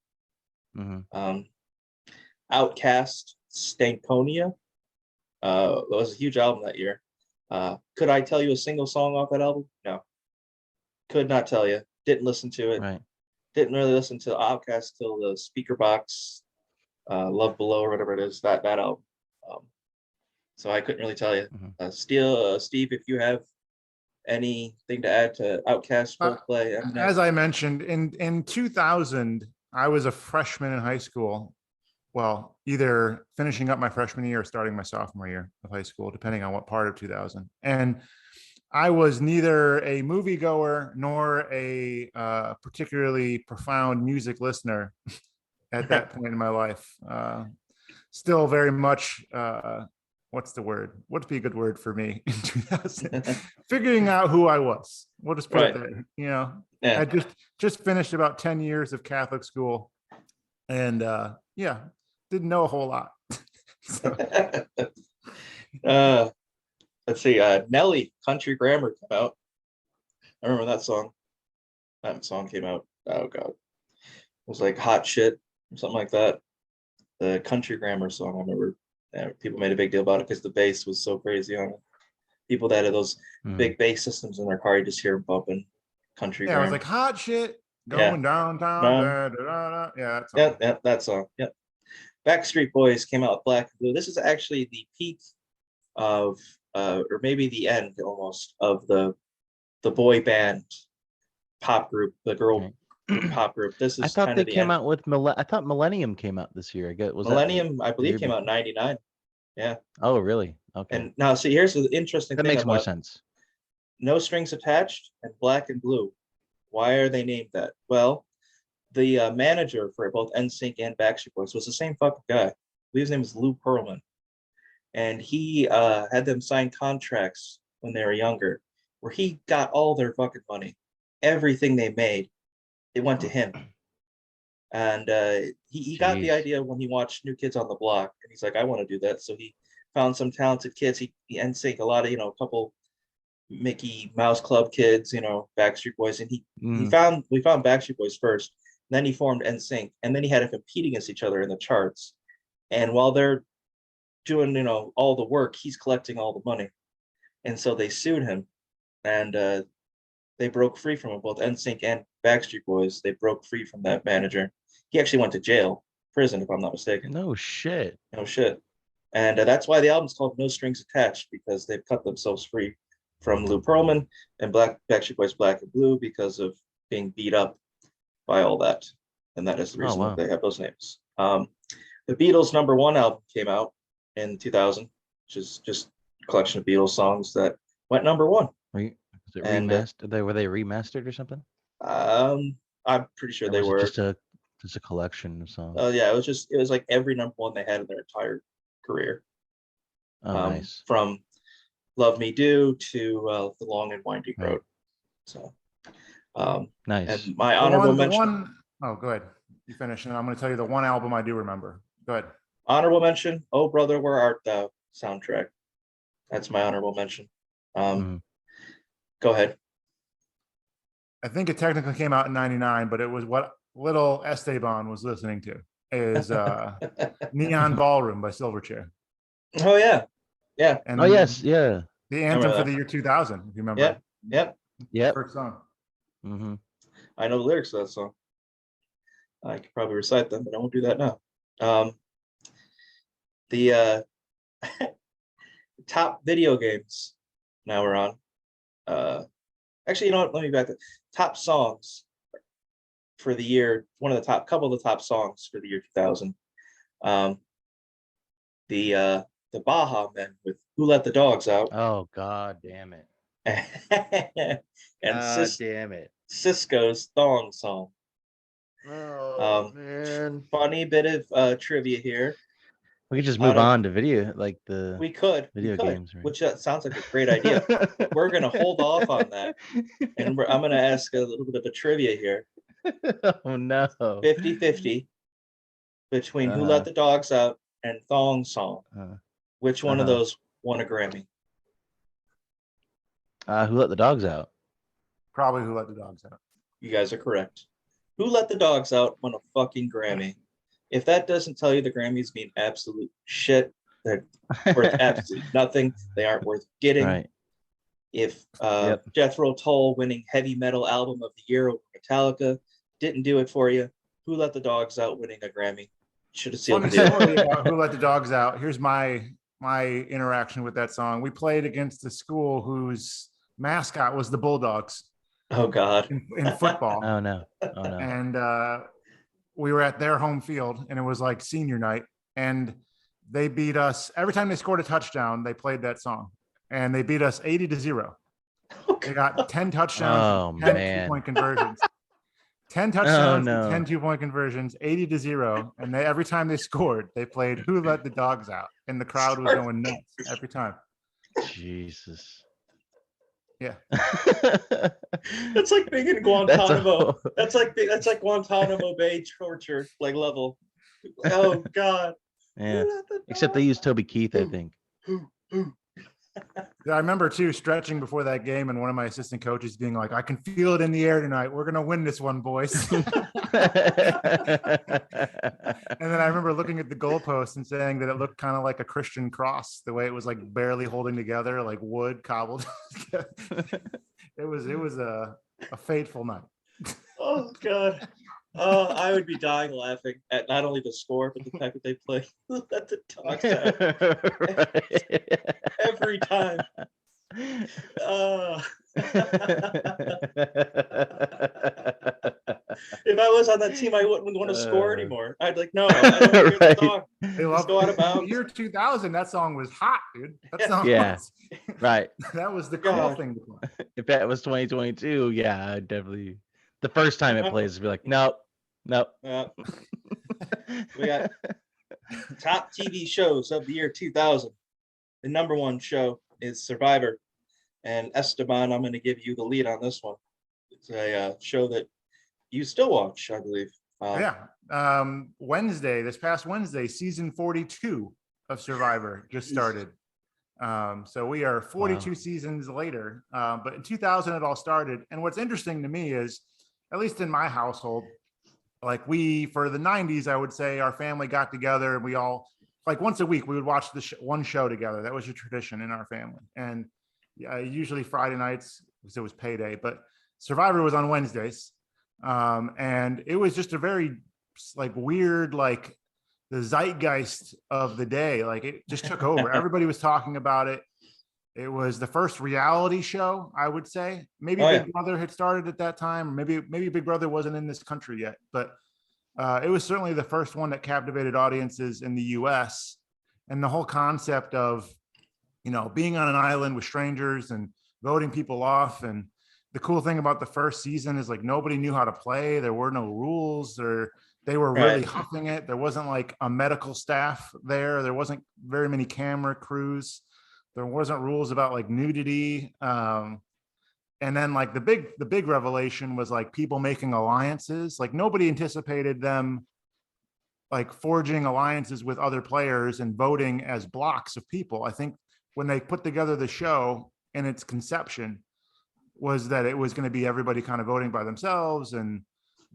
Speaker 1: Outkast, Stankonia. It was a huge album that year. Could I tell you a single song off that album? No. Could not tell you. Didn't listen to it.
Speaker 2: Right.
Speaker 1: Didn't really listen to Outkast till the Speaker Box, Love Below or whatever it is, that album. So I couldn't really tell you. Steve, if you have anything to add to Outkast, Coldplay, Eminem.
Speaker 3: As I mentioned, in 2000, I was a freshman in high school. Well, either finishing up my freshman year or starting my sophomore year of high school, depending on what part of 2000. And I was neither a moviegoer nor a particularly profound music listener at that point in my life. Still very much, what's the word? What'd be a good word for me in 2000? Figuring out who I was. We'll just put it there. You know, I just finished about 10 years of Catholic school, and didn't know a whole lot.
Speaker 1: Let's see. Nelly, Country Grammar came out. I remember that song. That song came out. Oh god, it was like hot shit or something like that. The Country Grammar song. I remember people made a big deal about it because the bass was so crazy on it. People that had those big bass systems in their car, you just hear them bumping Country Grammar.
Speaker 3: It was like hot shit going downtown. Da, da, da, da. Yeah,
Speaker 1: that song. Yeah. Backstreet Boys came out with Black and Blue. This is actually the peak of, or maybe the end almost of the boy band pop group, the girl pop group. This is.
Speaker 2: I thought they came out with I thought Millennium came out this year.
Speaker 1: Millennium, I believe, came out in '99. Yeah.
Speaker 2: Oh, really? Okay.
Speaker 1: And now, see, here's the interesting thing.
Speaker 2: That makes more sense.
Speaker 1: No Strings Attached and Black and Blue. Why are they named that? Well, the manager for both NSYNC and Backstreet Boys was the same fucking guy. I believe his name was Lou Pearlman. And he had them sign contracts when they were younger, where he got all their fucking money. Everything they made, it went to him. And he got the idea when he watched New Kids on the Block, and he's like, I want to do that. So he found some talented kids. He NSYNC, a lot of, a couple Mickey Mouse Club kids, Backstreet Boys, and we found Backstreet Boys first. Then he formed NSYNC, and then he had to compete against each other in the charts. And while they're doing, all the work, he's collecting all the money. And so they sued him, and they broke free from him. Both NSYNC and Backstreet Boys, they broke free from that manager. He actually went to prison, if I'm not mistaken.
Speaker 2: No shit.
Speaker 1: No shit. And that's why the album's called No Strings Attached, because they've cut themselves free from Lou Pearlman and Backstreet Boys Black and Blue because of being beat up by all that. And that is the reason that they have those names. The Beatles' #1 album came out in 2000, which is just a collection of Beatles songs that went #1.
Speaker 2: Was it remastered? Were they remastered or something?
Speaker 1: I'm pretty sure they were.
Speaker 2: Just a collection of songs.
Speaker 1: Oh yeah, it was like every #1 they had in their entire career.
Speaker 2: Oh, nice.
Speaker 1: From Love Me Do to The Long and Winding Road. So
Speaker 2: nice.
Speaker 1: And my honorable mention.
Speaker 3: Oh, go ahead. You finish, and I'm going to tell you the one album I do remember. Go ahead.
Speaker 1: Honorable mention, Oh Brother, Where Art Thou soundtrack. That's my honorable mention. Go ahead.
Speaker 3: I think it technically came out in '99, but it was what little Esteban was listening to is Neon Ballroom by Silverchair.
Speaker 1: Oh yeah. Yeah.
Speaker 3: And
Speaker 2: yes, yeah.
Speaker 3: The anthem for the year 2000, if you remember.
Speaker 1: Yep.
Speaker 3: First song.
Speaker 2: Mm-hmm.
Speaker 1: I know the lyrics to that song. I could probably recite them, but I won't do that now. The top video games now we're on. Actually, you know what? Let me back up. Top songs for the year. Couple of the top songs for the year 2000. The Baha Men with "Who Let the Dogs Out."
Speaker 2: Oh God damn it!
Speaker 1: And
Speaker 2: damn it!
Speaker 1: Cisco's Thong Song.
Speaker 2: Oh man!
Speaker 1: Funny bit of trivia here.
Speaker 2: We could just move on to video,
Speaker 1: we could
Speaker 2: video games, right?
Speaker 1: Which sounds like a great idea. We're gonna hold off on that, and I'm gonna ask a little bit of a trivia here.
Speaker 2: Oh no!
Speaker 1: 50-50 between "Who Let the Dogs Out" and "Thong Song." Which one of those won a Grammy?
Speaker 2: Who Let the Dogs Out?
Speaker 3: Probably Who Let the Dogs Out.
Speaker 1: You guys are correct. Who Let the Dogs Out won a fucking Grammy. If that doesn't tell you the Grammys mean absolute shit, They're worth absolutely nothing. They aren't worth getting.
Speaker 2: Right.
Speaker 1: If
Speaker 2: Yep.
Speaker 1: Jethro Tull winning heavy metal album of the year over Metallica didn't do it for you, Who Let the Dogs Out winning a Grammy should have sealed the
Speaker 3: Funny
Speaker 1: deal.
Speaker 3: story about Who Let the Dogs Out. Here's my interaction with that song. We played against a school whose mascot was the Bulldogs.
Speaker 1: Oh God.
Speaker 3: In football.
Speaker 2: Oh no. Oh no.
Speaker 3: And we were at their home field, and it was like senior night, and they beat us every time they scored a touchdown. They played that song, and they beat us 80-0. They got 10 touchdowns, 10 2-point conversions. 10 touchdowns, 10 2-point conversions, 80-0. And they every time they scored, they played Who Let the Dogs Out, and the crowd was going nuts every time.
Speaker 2: Jesus.
Speaker 3: Yeah.
Speaker 1: That's like being in Guantanamo. That's like Guantanamo Bay torture like level. Oh God.
Speaker 2: Yeah. Except they used Toby Keith, I think.
Speaker 3: I remember too stretching before that game, and one of my assistant coaches being like, "I can feel it in the air tonight. We're gonna win this one, boys." And then I remember looking at the goalpost and saying that it looked kind of like a Christian cross, the way it was like barely holding together, like wood cobbled. It was a fateful night.
Speaker 1: Oh God. I would be dying laughing at not only the score, but the fact that they play Let the Dogs Out every time. If I was on that team, I wouldn't want to score anymore. I'd like, no, I don't hear the song.
Speaker 3: They love
Speaker 1: go out of bounds.
Speaker 3: Year 2000. That song was hot, dude. That song
Speaker 2: was, right.
Speaker 3: That was the cool thing to play.
Speaker 2: If that was 2022, yeah, I'd definitely. The first time it plays, be like, nope.
Speaker 1: We got top TV shows of the year 2000. The number one show is Survivor, and Esteban, I'm going to give you the lead on this one. It's a show that you still watch, I believe.
Speaker 3: This past Wednesday, season 42 of Survivor just started. So we are 42 seasons later, but in 2000 it all started. And what's interesting to me is, at least in my household, like for the 90s, I would say our family got together and we all, like once a week, we would watch one show together. That was a tradition in our family. And usually Friday nights, because it was payday, but Survivor was on Wednesdays. And it was just a very like weird, like the zeitgeist of the day. Like it just took over. Everybody was talking about it. It was the first reality show, I would say. Maybe Big Brother had started at that time. Maybe Big Brother wasn't in this country yet, but it was certainly the first one that captivated audiences in the US. And the whole concept of, being on an island with strangers and voting people off. And the cool thing about the first season is like nobody knew how to play. There were no rules, or they were really huffing it. There wasn't like a medical staff there. There wasn't very many camera crews. There wasn't rules about like nudity. And then like the big revelation was like people making alliances. Like nobody anticipated them like forging alliances with other players and voting as blocks of people. I think when they put together the show in its conception was that it was going to be everybody kind of voting by themselves. And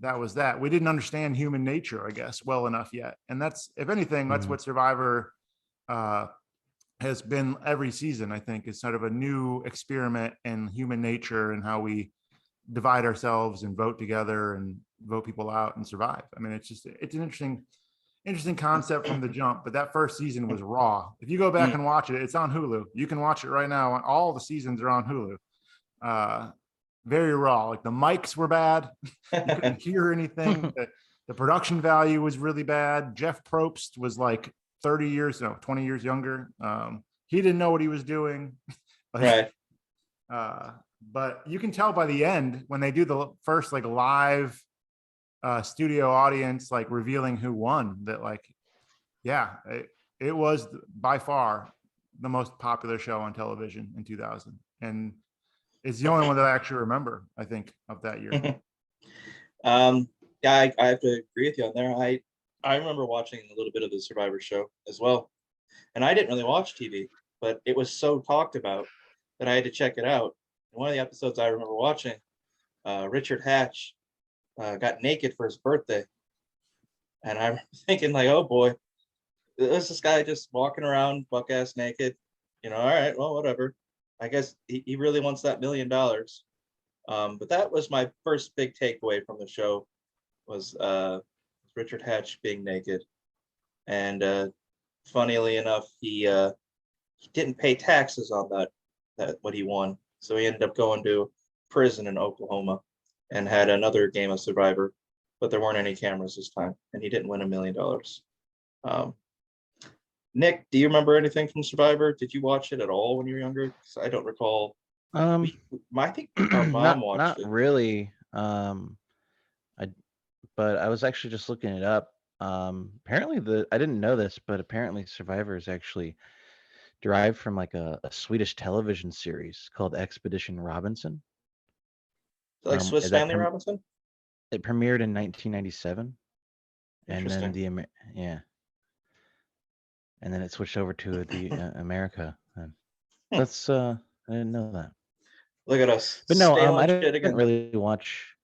Speaker 3: that was that. We didn't understand human nature, I guess, well enough yet. And that's, if anything, that's what Survivor has been every season, I think, is sort of a new experiment in human nature and how we divide ourselves and vote together and vote people out and survive. I mean, it's an interesting concept from the jump, but that first season was raw. If you go back and watch it, it's on Hulu. You can watch it right now. All the seasons are on Hulu. Very raw. Like the mics were bad. You couldn't hear anything. The production value was really bad. Jeff Probst was like 20 years younger. He didn't know what he was doing. But you can tell by the end when they do the first like live studio audience, like revealing who won, that like, it was by far the most popular show on television in 2000. And it's the only one that I actually remember, I think, of that year.
Speaker 1: I have to agree with you on there. I remember watching a little bit of the Survivor show as well. And I didn't really watch TV, but it was so talked about that I had to check it out. And one of the episodes I remember watching, Richard Hatch got naked for his birthday. And I'm thinking like, oh boy, It was this guy just walking around buck ass naked. All right, well, whatever. I guess he really wants that $1 million. But that was my first big takeaway from the show was Richard Hatch being naked. And funnily enough, he didn't pay taxes on that what he won. So he ended up going to prison in Oklahoma and had another game of Survivor, but there weren't any cameras this time, and he didn't win $1 million. Nick, do you remember anything from Survivor? Did you watch it at all when you were younger? 'Cause I don't recall. I think our mom watched
Speaker 2: not
Speaker 1: it.
Speaker 2: really. But I was actually just looking it up. Apparently I didn't know this, but apparently Survivor is actually derived from like a Swedish television series called Expedition Robinson.
Speaker 1: Like Swiss Family Robinson?
Speaker 2: It premiered in 1997. And then and then it switched over to the America. And that's I didn't know that.
Speaker 1: Look at us.
Speaker 2: But no, I didn't really watch.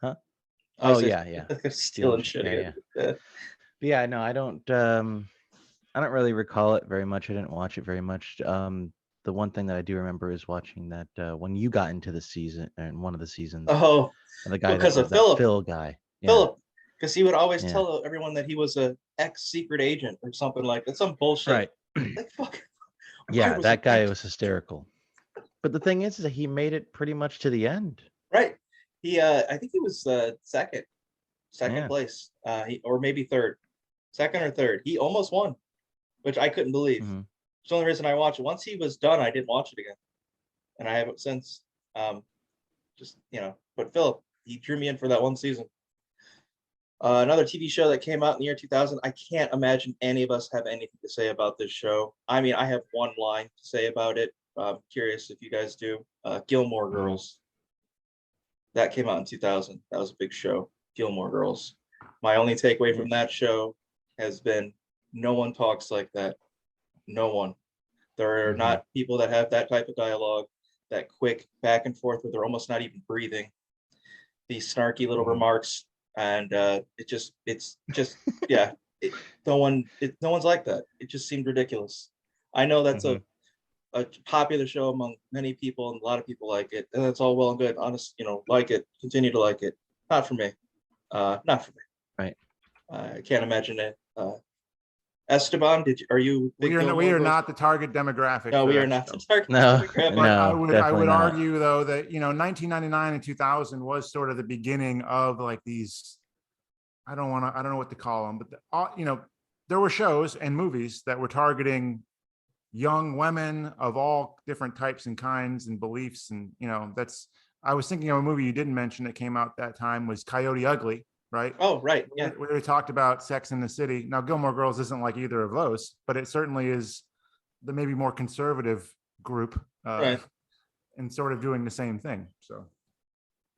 Speaker 2: Huh? Oh yeah.
Speaker 1: Stealing shit again.
Speaker 2: Yeah. But yeah, no, I don't really recall it very much. I didn't watch it very much. The one thing that I do remember is watching that when you got into the season and one of the seasons.
Speaker 1: Oh,
Speaker 2: the guy
Speaker 1: because of Philip.
Speaker 2: Phil guy. Yeah.
Speaker 1: Philip, because he would always tell everyone that he was a ex-secret agent or something like that. Some bullshit.
Speaker 2: Right.
Speaker 1: Like fuck.
Speaker 2: Yeah, that guy was hysterical. But the thing is that he made it pretty much to the end.
Speaker 1: Right. He I think he was second place. Or maybe third. Second or third. He almost won, which I couldn't believe.
Speaker 2: Mm-hmm.
Speaker 1: It's the only reason I watched it. Once he was done, I didn't watch it again. And I haven't since. But Philip, he drew me in for that one season. Another TV show that came out in the year 2000. I can't imagine any of us have anything to say about this show. I mean, I have one line to say about it. I'm curious if you guys do. Gilmore Girls. That came out in 2000. That was a big show. Gilmore Girls. My only takeaway from that show has been no one talks like that. No one. There are not people that have that type of dialogue, that quick back and forth where they're almost not even breathing. These snarky little remarks. And no one's like that. It just seemed ridiculous. I know that's a popular show among many people, and a lot of people like it, and that's all well and good. Honest, like it, continue to like it. Not for me. Not for me.
Speaker 2: Right.
Speaker 1: I can't imagine it. Esteban, are you?
Speaker 3: We are not the target demographic.
Speaker 1: No, we are not the target
Speaker 3: demographic. No, I would argue though that 1999 and 2000 was sort of the beginning of like these. I don't know what to call them, but there were shows and movies that were targeting young women of all different types and kinds and beliefs, and I was thinking of a movie you didn't mention that came out that time was Coyote Ugly. Right.
Speaker 1: Oh, right. Yeah.
Speaker 3: We talked about Sex in the City. Now, Gilmore Girls isn't like either of those, but it certainly is the maybe more conservative group,
Speaker 1: right,
Speaker 3: and sort of doing the same thing. So,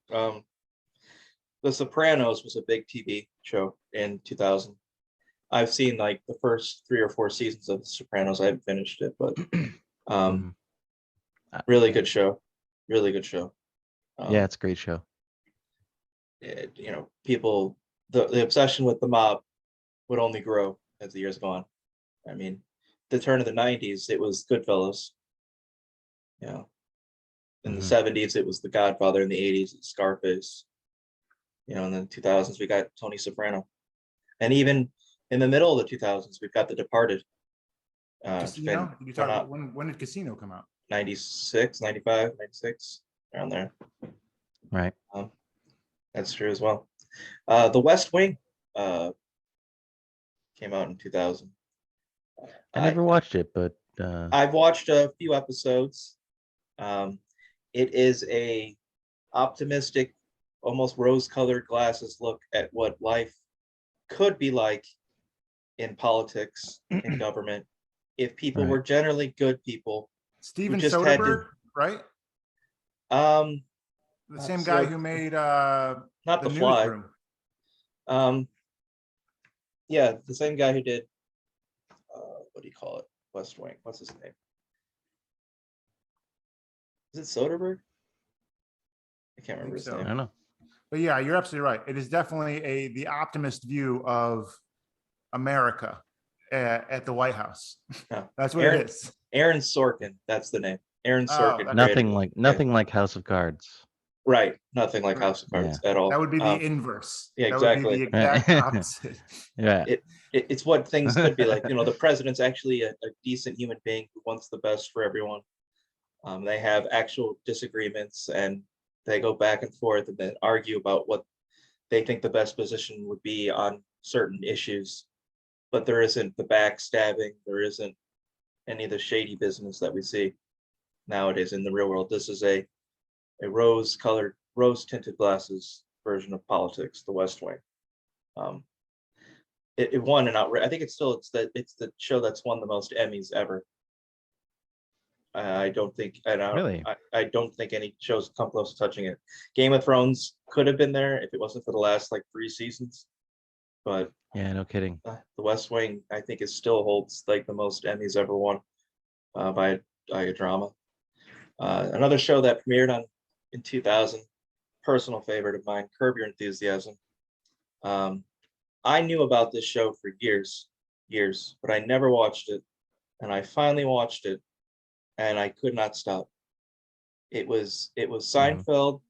Speaker 1: The Sopranos was a big TV show in 2000. I've seen like the first 3 or 4 seasons of The Sopranos. I haven't finished it, but really good show. Really good show.
Speaker 2: Yeah, it's a great show.
Speaker 1: People, the obsession with the mob would only grow as the years go on. I mean, the turn of the 90s, it was Goodfellas. In the 70s, it was The Godfather. In the 80s, it's Scarface. In the 2000s, we got Tony Soprano. And even in the middle of the 2000s, we've got The Departed.
Speaker 3: Casino? You talk about when did Casino come out?
Speaker 1: 96, 95, 96, around there.
Speaker 2: Right.
Speaker 1: That's true as well. The West Wing came out in 2000.
Speaker 2: I never watched it, but
Speaker 1: I've watched a few episodes. It is a optimistic, almost rose-colored glasses look at what life could be like in politics and government if people were generally good people.
Speaker 3: Steven Soderbergh, right? The same guy who made
Speaker 1: not The Fly. Yeah, the same guy who did what do you call it? West Wing. What's his name? Is it Soderbergh? I can't remember his name.
Speaker 2: I don't know.
Speaker 3: But yeah, you're absolutely right. It is definitely the optimist view of America at the White House.
Speaker 1: No.
Speaker 3: That's what it is.
Speaker 1: Aaron Sorkin, that's the name. Aaron Sorkin.
Speaker 2: Nothing like House of Cards.
Speaker 1: Right. Nothing like House of Cards at all.
Speaker 3: That would be the inverse.
Speaker 1: Yeah,
Speaker 3: That would
Speaker 1: exactly.
Speaker 3: be the exact opposite.
Speaker 2: Yeah.
Speaker 1: It's what things could be like. The president's actually a decent human being who wants the best for everyone. They have actual disagreements and they go back and forth and then argue about what they think the best position would be on certain issues. But there isn't the backstabbing. There isn't any of the shady business that we see nowadays in the real world. This is a rose-colored, rose-tinted glasses version of politics, The West Wing. It won an outright. I think it's the show that's won the most Emmys ever. I don't think any shows come close to touching it. Game of Thrones could have been there if it wasn't for the last 3 seasons, but
Speaker 2: yeah, no kidding.
Speaker 1: The West Wing, I think, still holds the most Emmys ever won by a drama. Another show that premiered in 2000, personal favorite of mine, Curb Your Enthusiasm. I knew about this show for years, but I never watched it, and I finally watched it, and I could not stop. It was Seinfeld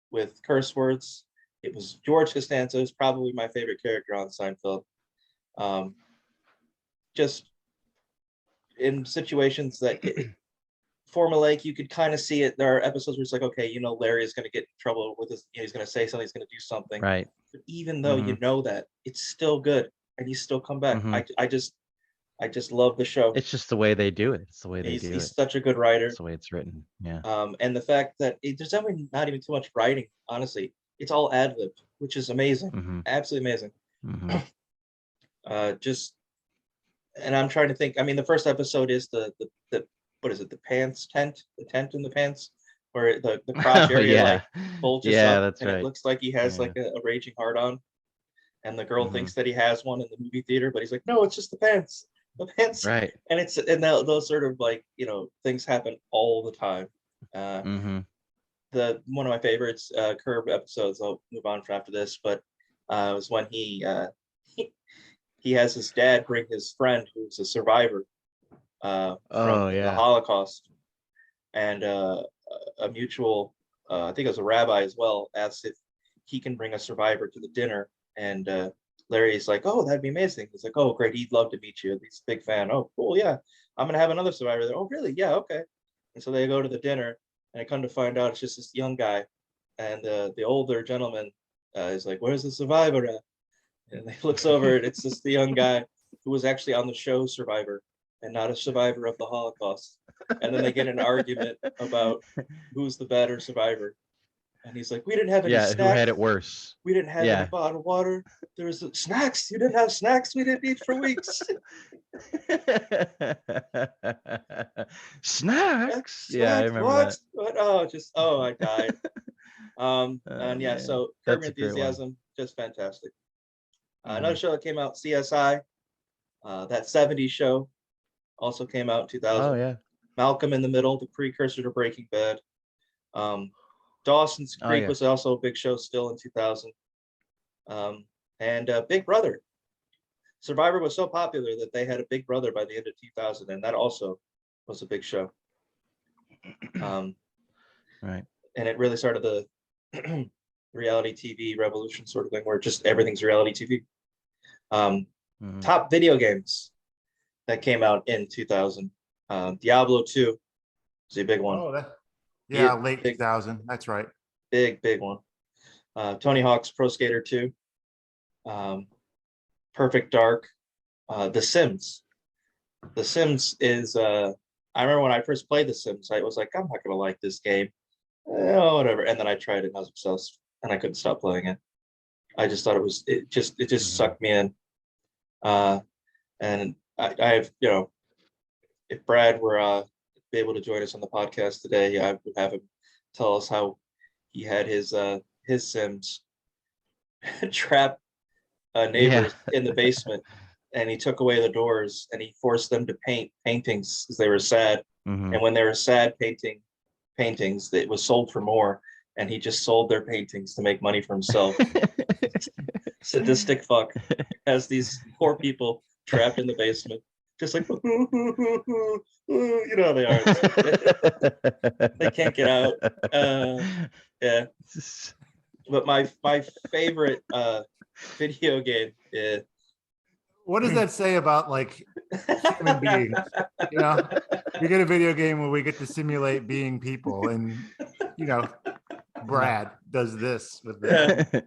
Speaker 1: with curse words. It was George Costanza, who's probably my favorite character on Seinfeld. Just in situations that formulaic, you could kind of see it. There are episodes where it's like, okay, Larry is going to get in trouble with this. He's going to say something. He's going to do something.
Speaker 2: Right.
Speaker 1: But even though you know that, it's still good, and you still come back. I just love the show.
Speaker 2: It's just the way they do it. It's the way
Speaker 1: He's such a good writer.
Speaker 2: It's the way it's written. Yeah.
Speaker 1: And the fact that there's not even too much writing. Honestly, it's all ad lib, which is amazing. Absolutely amazing. And I'm trying to think. I mean, the first episode is the what is it? The tent in the pants, where the crotch area bulges up,
Speaker 2: that's
Speaker 1: and
Speaker 2: right.
Speaker 1: it looks like he has a raging hard on, and the girl thinks that he has one in the movie theater, but he's like, no, it's just the pants.
Speaker 2: Right.
Speaker 1: And those sort of things happen all the time. One of my favorites Curb episodes, I'll move on after this, but was when he has his dad bring his friend who's a survivor from the Holocaust, and a mutual I think it was a rabbi as well, asks if he can bring a survivor to the dinner, and Larry's like, oh, that'd be amazing. He's like, oh, great, he'd love to meet you. He's a big fan. Oh, cool, yeah, I'm gonna have another survivor there. Oh, really? Yeah, okay. And so they go to the dinner, and I come to find out it's just this young guy, and the older gentleman is like, where's the survivor at? And he looks over, and it's just the young guy who was actually on the show Survivor and not a survivor of the Holocaust. And then they get an argument about who's the better survivor. And he's like, we didn't have any snacks.
Speaker 2: Who had it worse?
Speaker 1: We didn't have any bottled water. There was snacks. You didn't have snacks. We didn't eat for weeks.
Speaker 2: Snacks? Yeah, I remember that.
Speaker 1: What? I died. And yeah, so Curb Your Enthusiasm, just fantastic. Another show that came out, CSI, that 70s show, also came out in 2000.
Speaker 2: Oh, yeah.
Speaker 1: Malcolm in the Middle, the precursor to Breaking Bad. Dawson's Creek was also a big show still in 2000. And Big Brother. Survivor was so popular that they had a Big Brother by the end of 2000, and that also was a big show.
Speaker 2: Right.
Speaker 1: And it really started the reality TV revolution sort of thing, where just everything's reality TV. Top video games that came out in 2000. Diablo 2 was a big one.
Speaker 3: Oh, late 2000. That's right.
Speaker 1: Big one. Tony Hawk's Pro Skater 2. Perfect Dark. The Sims. The Sims is, I remember when I first played The Sims, I was like, I'm not going to like this game. Whatever. And then I tried it and I was obsessed, and I couldn't stop playing it. I just thought it just sucked me in. And I have, if Brad were be able to join us on the podcast today, I would have him tell us how he had his Sims trap neighbors in the basement, and he took away the doors and he forced them to paint paintings because they were sad. And when they were sad paintings, it was sold for more, and he just sold their paintings to make money for himself. Sadistic fuck has these poor people trapped in the basement, just like, you know how they are. They can't get out. Yeah. But my favorite video game is.
Speaker 3: What does that say about like human beings? You know, we get a video game where we get to simulate being people, and you know, Brad does this with them.
Speaker 1: Yeah.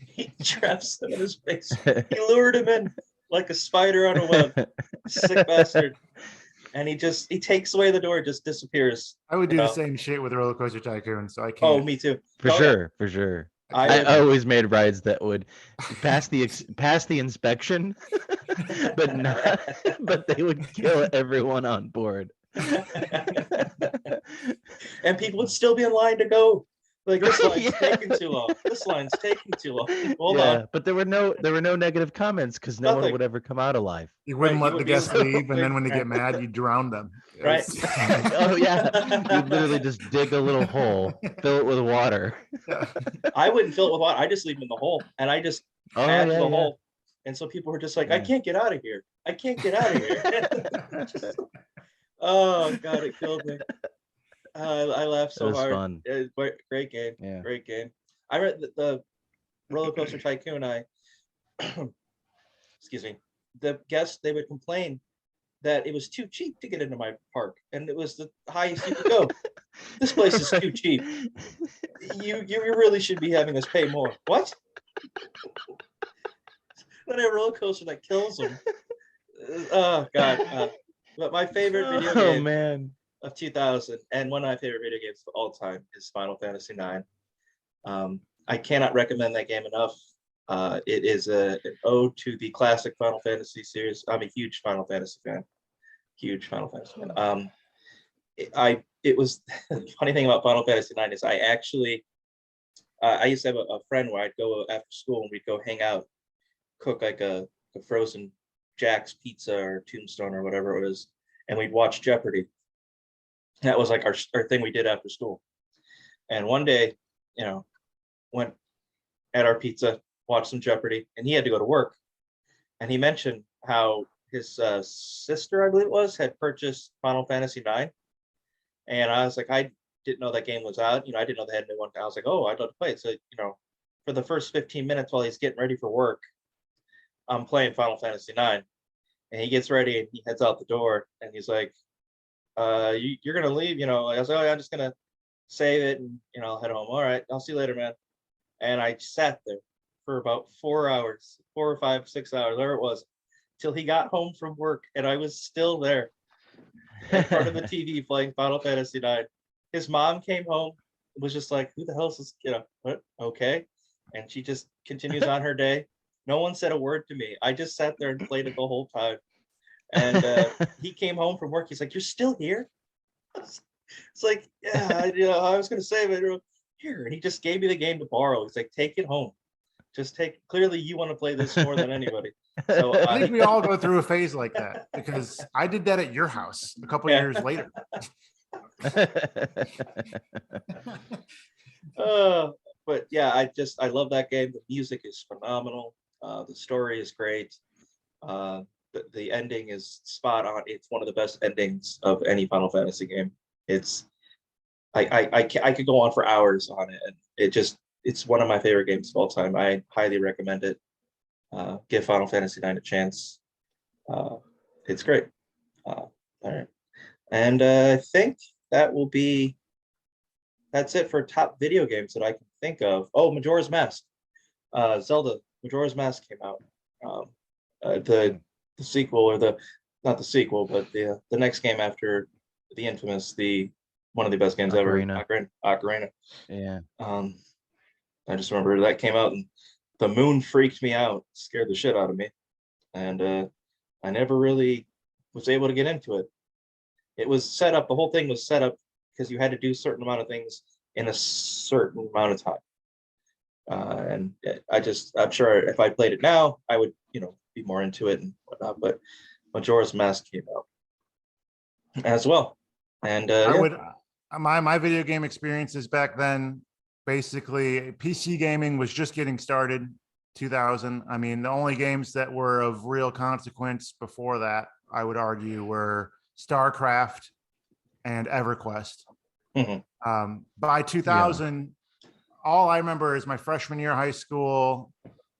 Speaker 1: He traps them in his basement. He lured him in like a spider on a web. Sick bastard. And he takes away the door, just disappears.
Speaker 3: I would do the same shit with Roller Coaster Tycoon, so I can't.
Speaker 1: Oh, me too.
Speaker 2: For sure. I always made rides that would pass the inspection, but they would kill everyone on board.
Speaker 1: And people would still be in line to go. Like, this line's taking too long. This line's taking too long. Hold on.
Speaker 2: But there were no negative comments because no one would ever come out alive.
Speaker 3: You wouldn't let the guests leave, and then when they get mad, you drown them.
Speaker 1: Right.
Speaker 2: Oh yeah. You'd literally just dig a little hole, fill it with water.
Speaker 1: I wouldn't fill it with water. I just leave them in the hole, and I just add the hole. And so people were just like, I can't get out of here. I can't get out of here. Oh God, it killed me. I laughed so hard.
Speaker 2: Fun.
Speaker 1: It was great game.
Speaker 2: Yeah.
Speaker 1: Great game. I read the Roller Coaster Tycoon. Excuse me. The guests, they would complain that it was too cheap to get into my park, and it was the highest you could go. This place is too cheap. You really should be having us pay more. What? Then a roller coaster that kills them. Oh God. But my favorite video game of 2000, and one of my favorite video games of all time, is Final Fantasy IX. I cannot recommend that game enough. It is an ode to the classic Final Fantasy series. I'm a huge Final Fantasy fan. Huge Final Fantasy fan. It was the funny thing about Final Fantasy IX is I used to have a friend where I'd go after school and we'd go hang out, cook like a frozen Jack's Pizza or Tombstone or whatever it was, and we'd watch Jeopardy. That was like our thing we did after school. And one day, went at our pizza, watched some Jeopardy, and he had to go to work. And he mentioned how his sister, I believe it was, had purchased Final Fantasy IX. And I was like, I didn't know that game was out. I didn't know they had a new one. I was like, oh, I'd love to play it. So, for the first 15 minutes while he's getting ready for work, I'm playing Final Fantasy IX. And he gets ready and he heads out the door and he's like, you're going to leave, I was like, oh, yeah, I'm just going to save it and, I'll head home. All right, I'll see you later, man. And I sat there for about 4 hours, 4 or 5, 6 hours, whatever it was, till he got home from work. And I was still there in front of the TV playing Final Fantasy IX. His mom came home and was just like, who the hell is this? What? Okay. And she just continues on her day. No one said a word to me. I just sat there and played it the whole time. And he came home from work. He's like, you're still here? It's like, yeah, I was going to save it. Here. And he just gave me the game to borrow. He's like, take it home. Clearly you want to play this more than anybody. So
Speaker 3: I think we all go through a phase like that, because I did that at your house a couple of years later.
Speaker 1: But yeah, I love that game. The music is phenomenal. The story is great. The ending is spot on. It's one of the best endings of any Final Fantasy game. I could go on for hours on it, and it's one of my favorite games of all time. I highly recommend it. Give Final Fantasy IX a chance. It's great. All right, and I think that's it for top video games that I can think of. Oh, Majora's Mask. Zelda Majora's Mask came out. The sequel, or not the sequel, but the next game after the infamous, one of the best games
Speaker 2: Ocarina.
Speaker 1: ever, Ocarina.
Speaker 2: Yeah.
Speaker 1: I just remember that came out and the moon freaked me out, scared the shit out of me, and I never really was able to get into it. It was set up. The whole thing was set up because you had to do a certain amount of things in a certain amount of time. And I'm sure if I played it now, I would, be more into it and whatnot. But Majora's Mask came out as well, and
Speaker 3: my video game experiences back then, basically PC gaming was just getting started. 2000. I mean, the only games that were of real consequence before that, I would argue, were StarCraft and EverQuest. By 2000, all I remember is my freshman year of high school,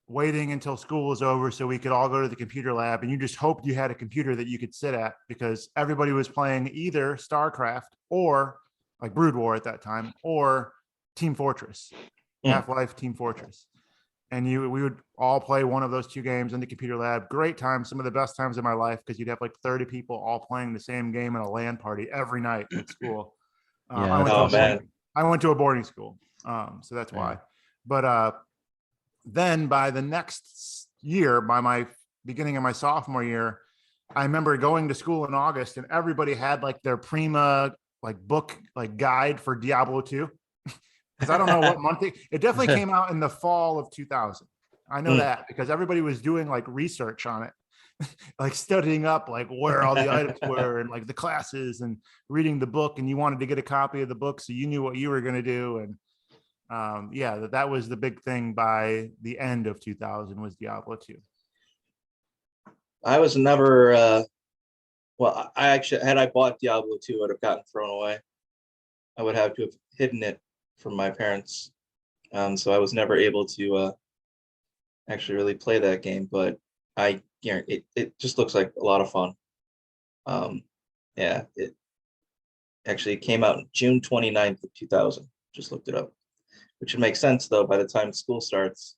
Speaker 3: waiting until school was over so we could all go to the computer lab, and you just hoped you had a computer that you could sit at, because everybody was playing either StarCraft or like Brood War at that time, or Team Fortress, Half-Life, Team Fortress. And we would all play one of those two games in the computer lab. Great times, some of the best times of my life, because you'd have like 30 people all playing the same game in a LAN party every night at school. I went to a boarding school, so that's why. But then by the next year, by my beginning of my sophomore year, I remember going to school in August, and everybody had like their Prima like book like guide for Diablo 2. Because I don't know what month it definitely came out in the fall of 2000. I know that because everybody was doing like research on it, like studying up like where all the items were and like the classes, and reading the book, and you wanted to get a copy of the book so you knew what you were going to do. And that was the big thing by the end of 2000 was Diablo 2.
Speaker 1: I was never well, I actually, had I bought Diablo 2, it would have gotten thrown away. I would have to have hidden it from my parents. So I was never able to actually really play that game, but it just looks like a lot of fun. It actually came out in June 29th of 2000. Just looked it up, which would make sense though by the time school starts.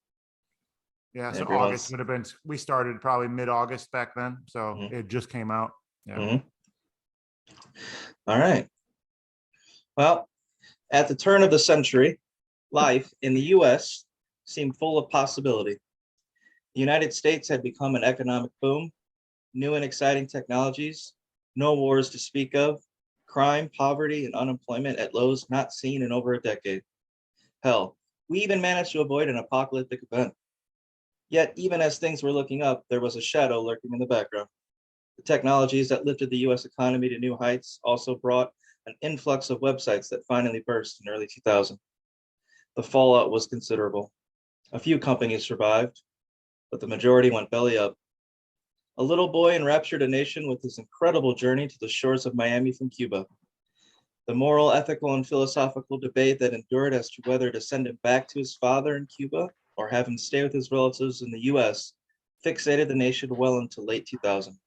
Speaker 3: Yeah, so August would have been, we started probably mid-August back then, so it just came out. Yeah.
Speaker 1: All right. Well, at the turn of the century, life in the US seemed full of possibility. The United States had become an economic boom, new and exciting technologies, no wars to speak of, crime, poverty, and unemployment at lows not seen in over a decade. Hell, we even managed to avoid an apocalyptic event. Yet, even as things were looking up, there was a shadow lurking in the background. The technologies that lifted the US economy to new heights also brought an influx of websites that finally burst in early 2000. The fallout was considerable. A few companies survived, but the majority went belly up. A little boy enraptured a nation with his incredible journey to the shores of Miami from Cuba. The moral, ethical, and philosophical debate that endured as to whether to send him back to his father in Cuba or have him stay with his relatives in the US fixated the nation well into late 2000.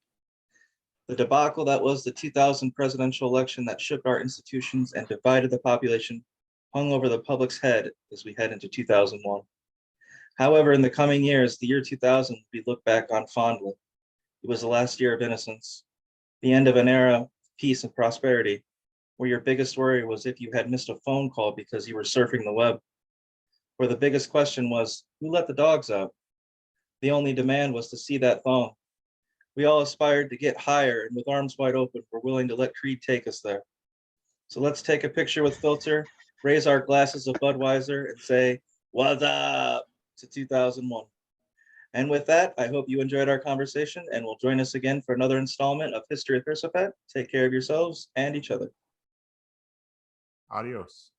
Speaker 1: The debacle that was the 2000 presidential election that shook our institutions and divided the population hung over the public's head as we head into 2001. However, in the coming years, the year 2000 will be looked back on fondly. It was the last year of innocence, the end of an era of peace and prosperity, where your biggest worry was if you had missed a phone call because you were surfing the web, where the biggest question was, who let the dogs out? The only demand was to see that phone. We all aspired to get higher, and with arms wide open, we're willing to let Creed take us there. So let's take a picture with filter, raise our glasses of Budweiser, and say, what's up to 2001. And with that, I hope you enjoyed our conversation and will join us again for another installment of History of Hirsopet. Take care of yourselves and each other.
Speaker 3: Adios.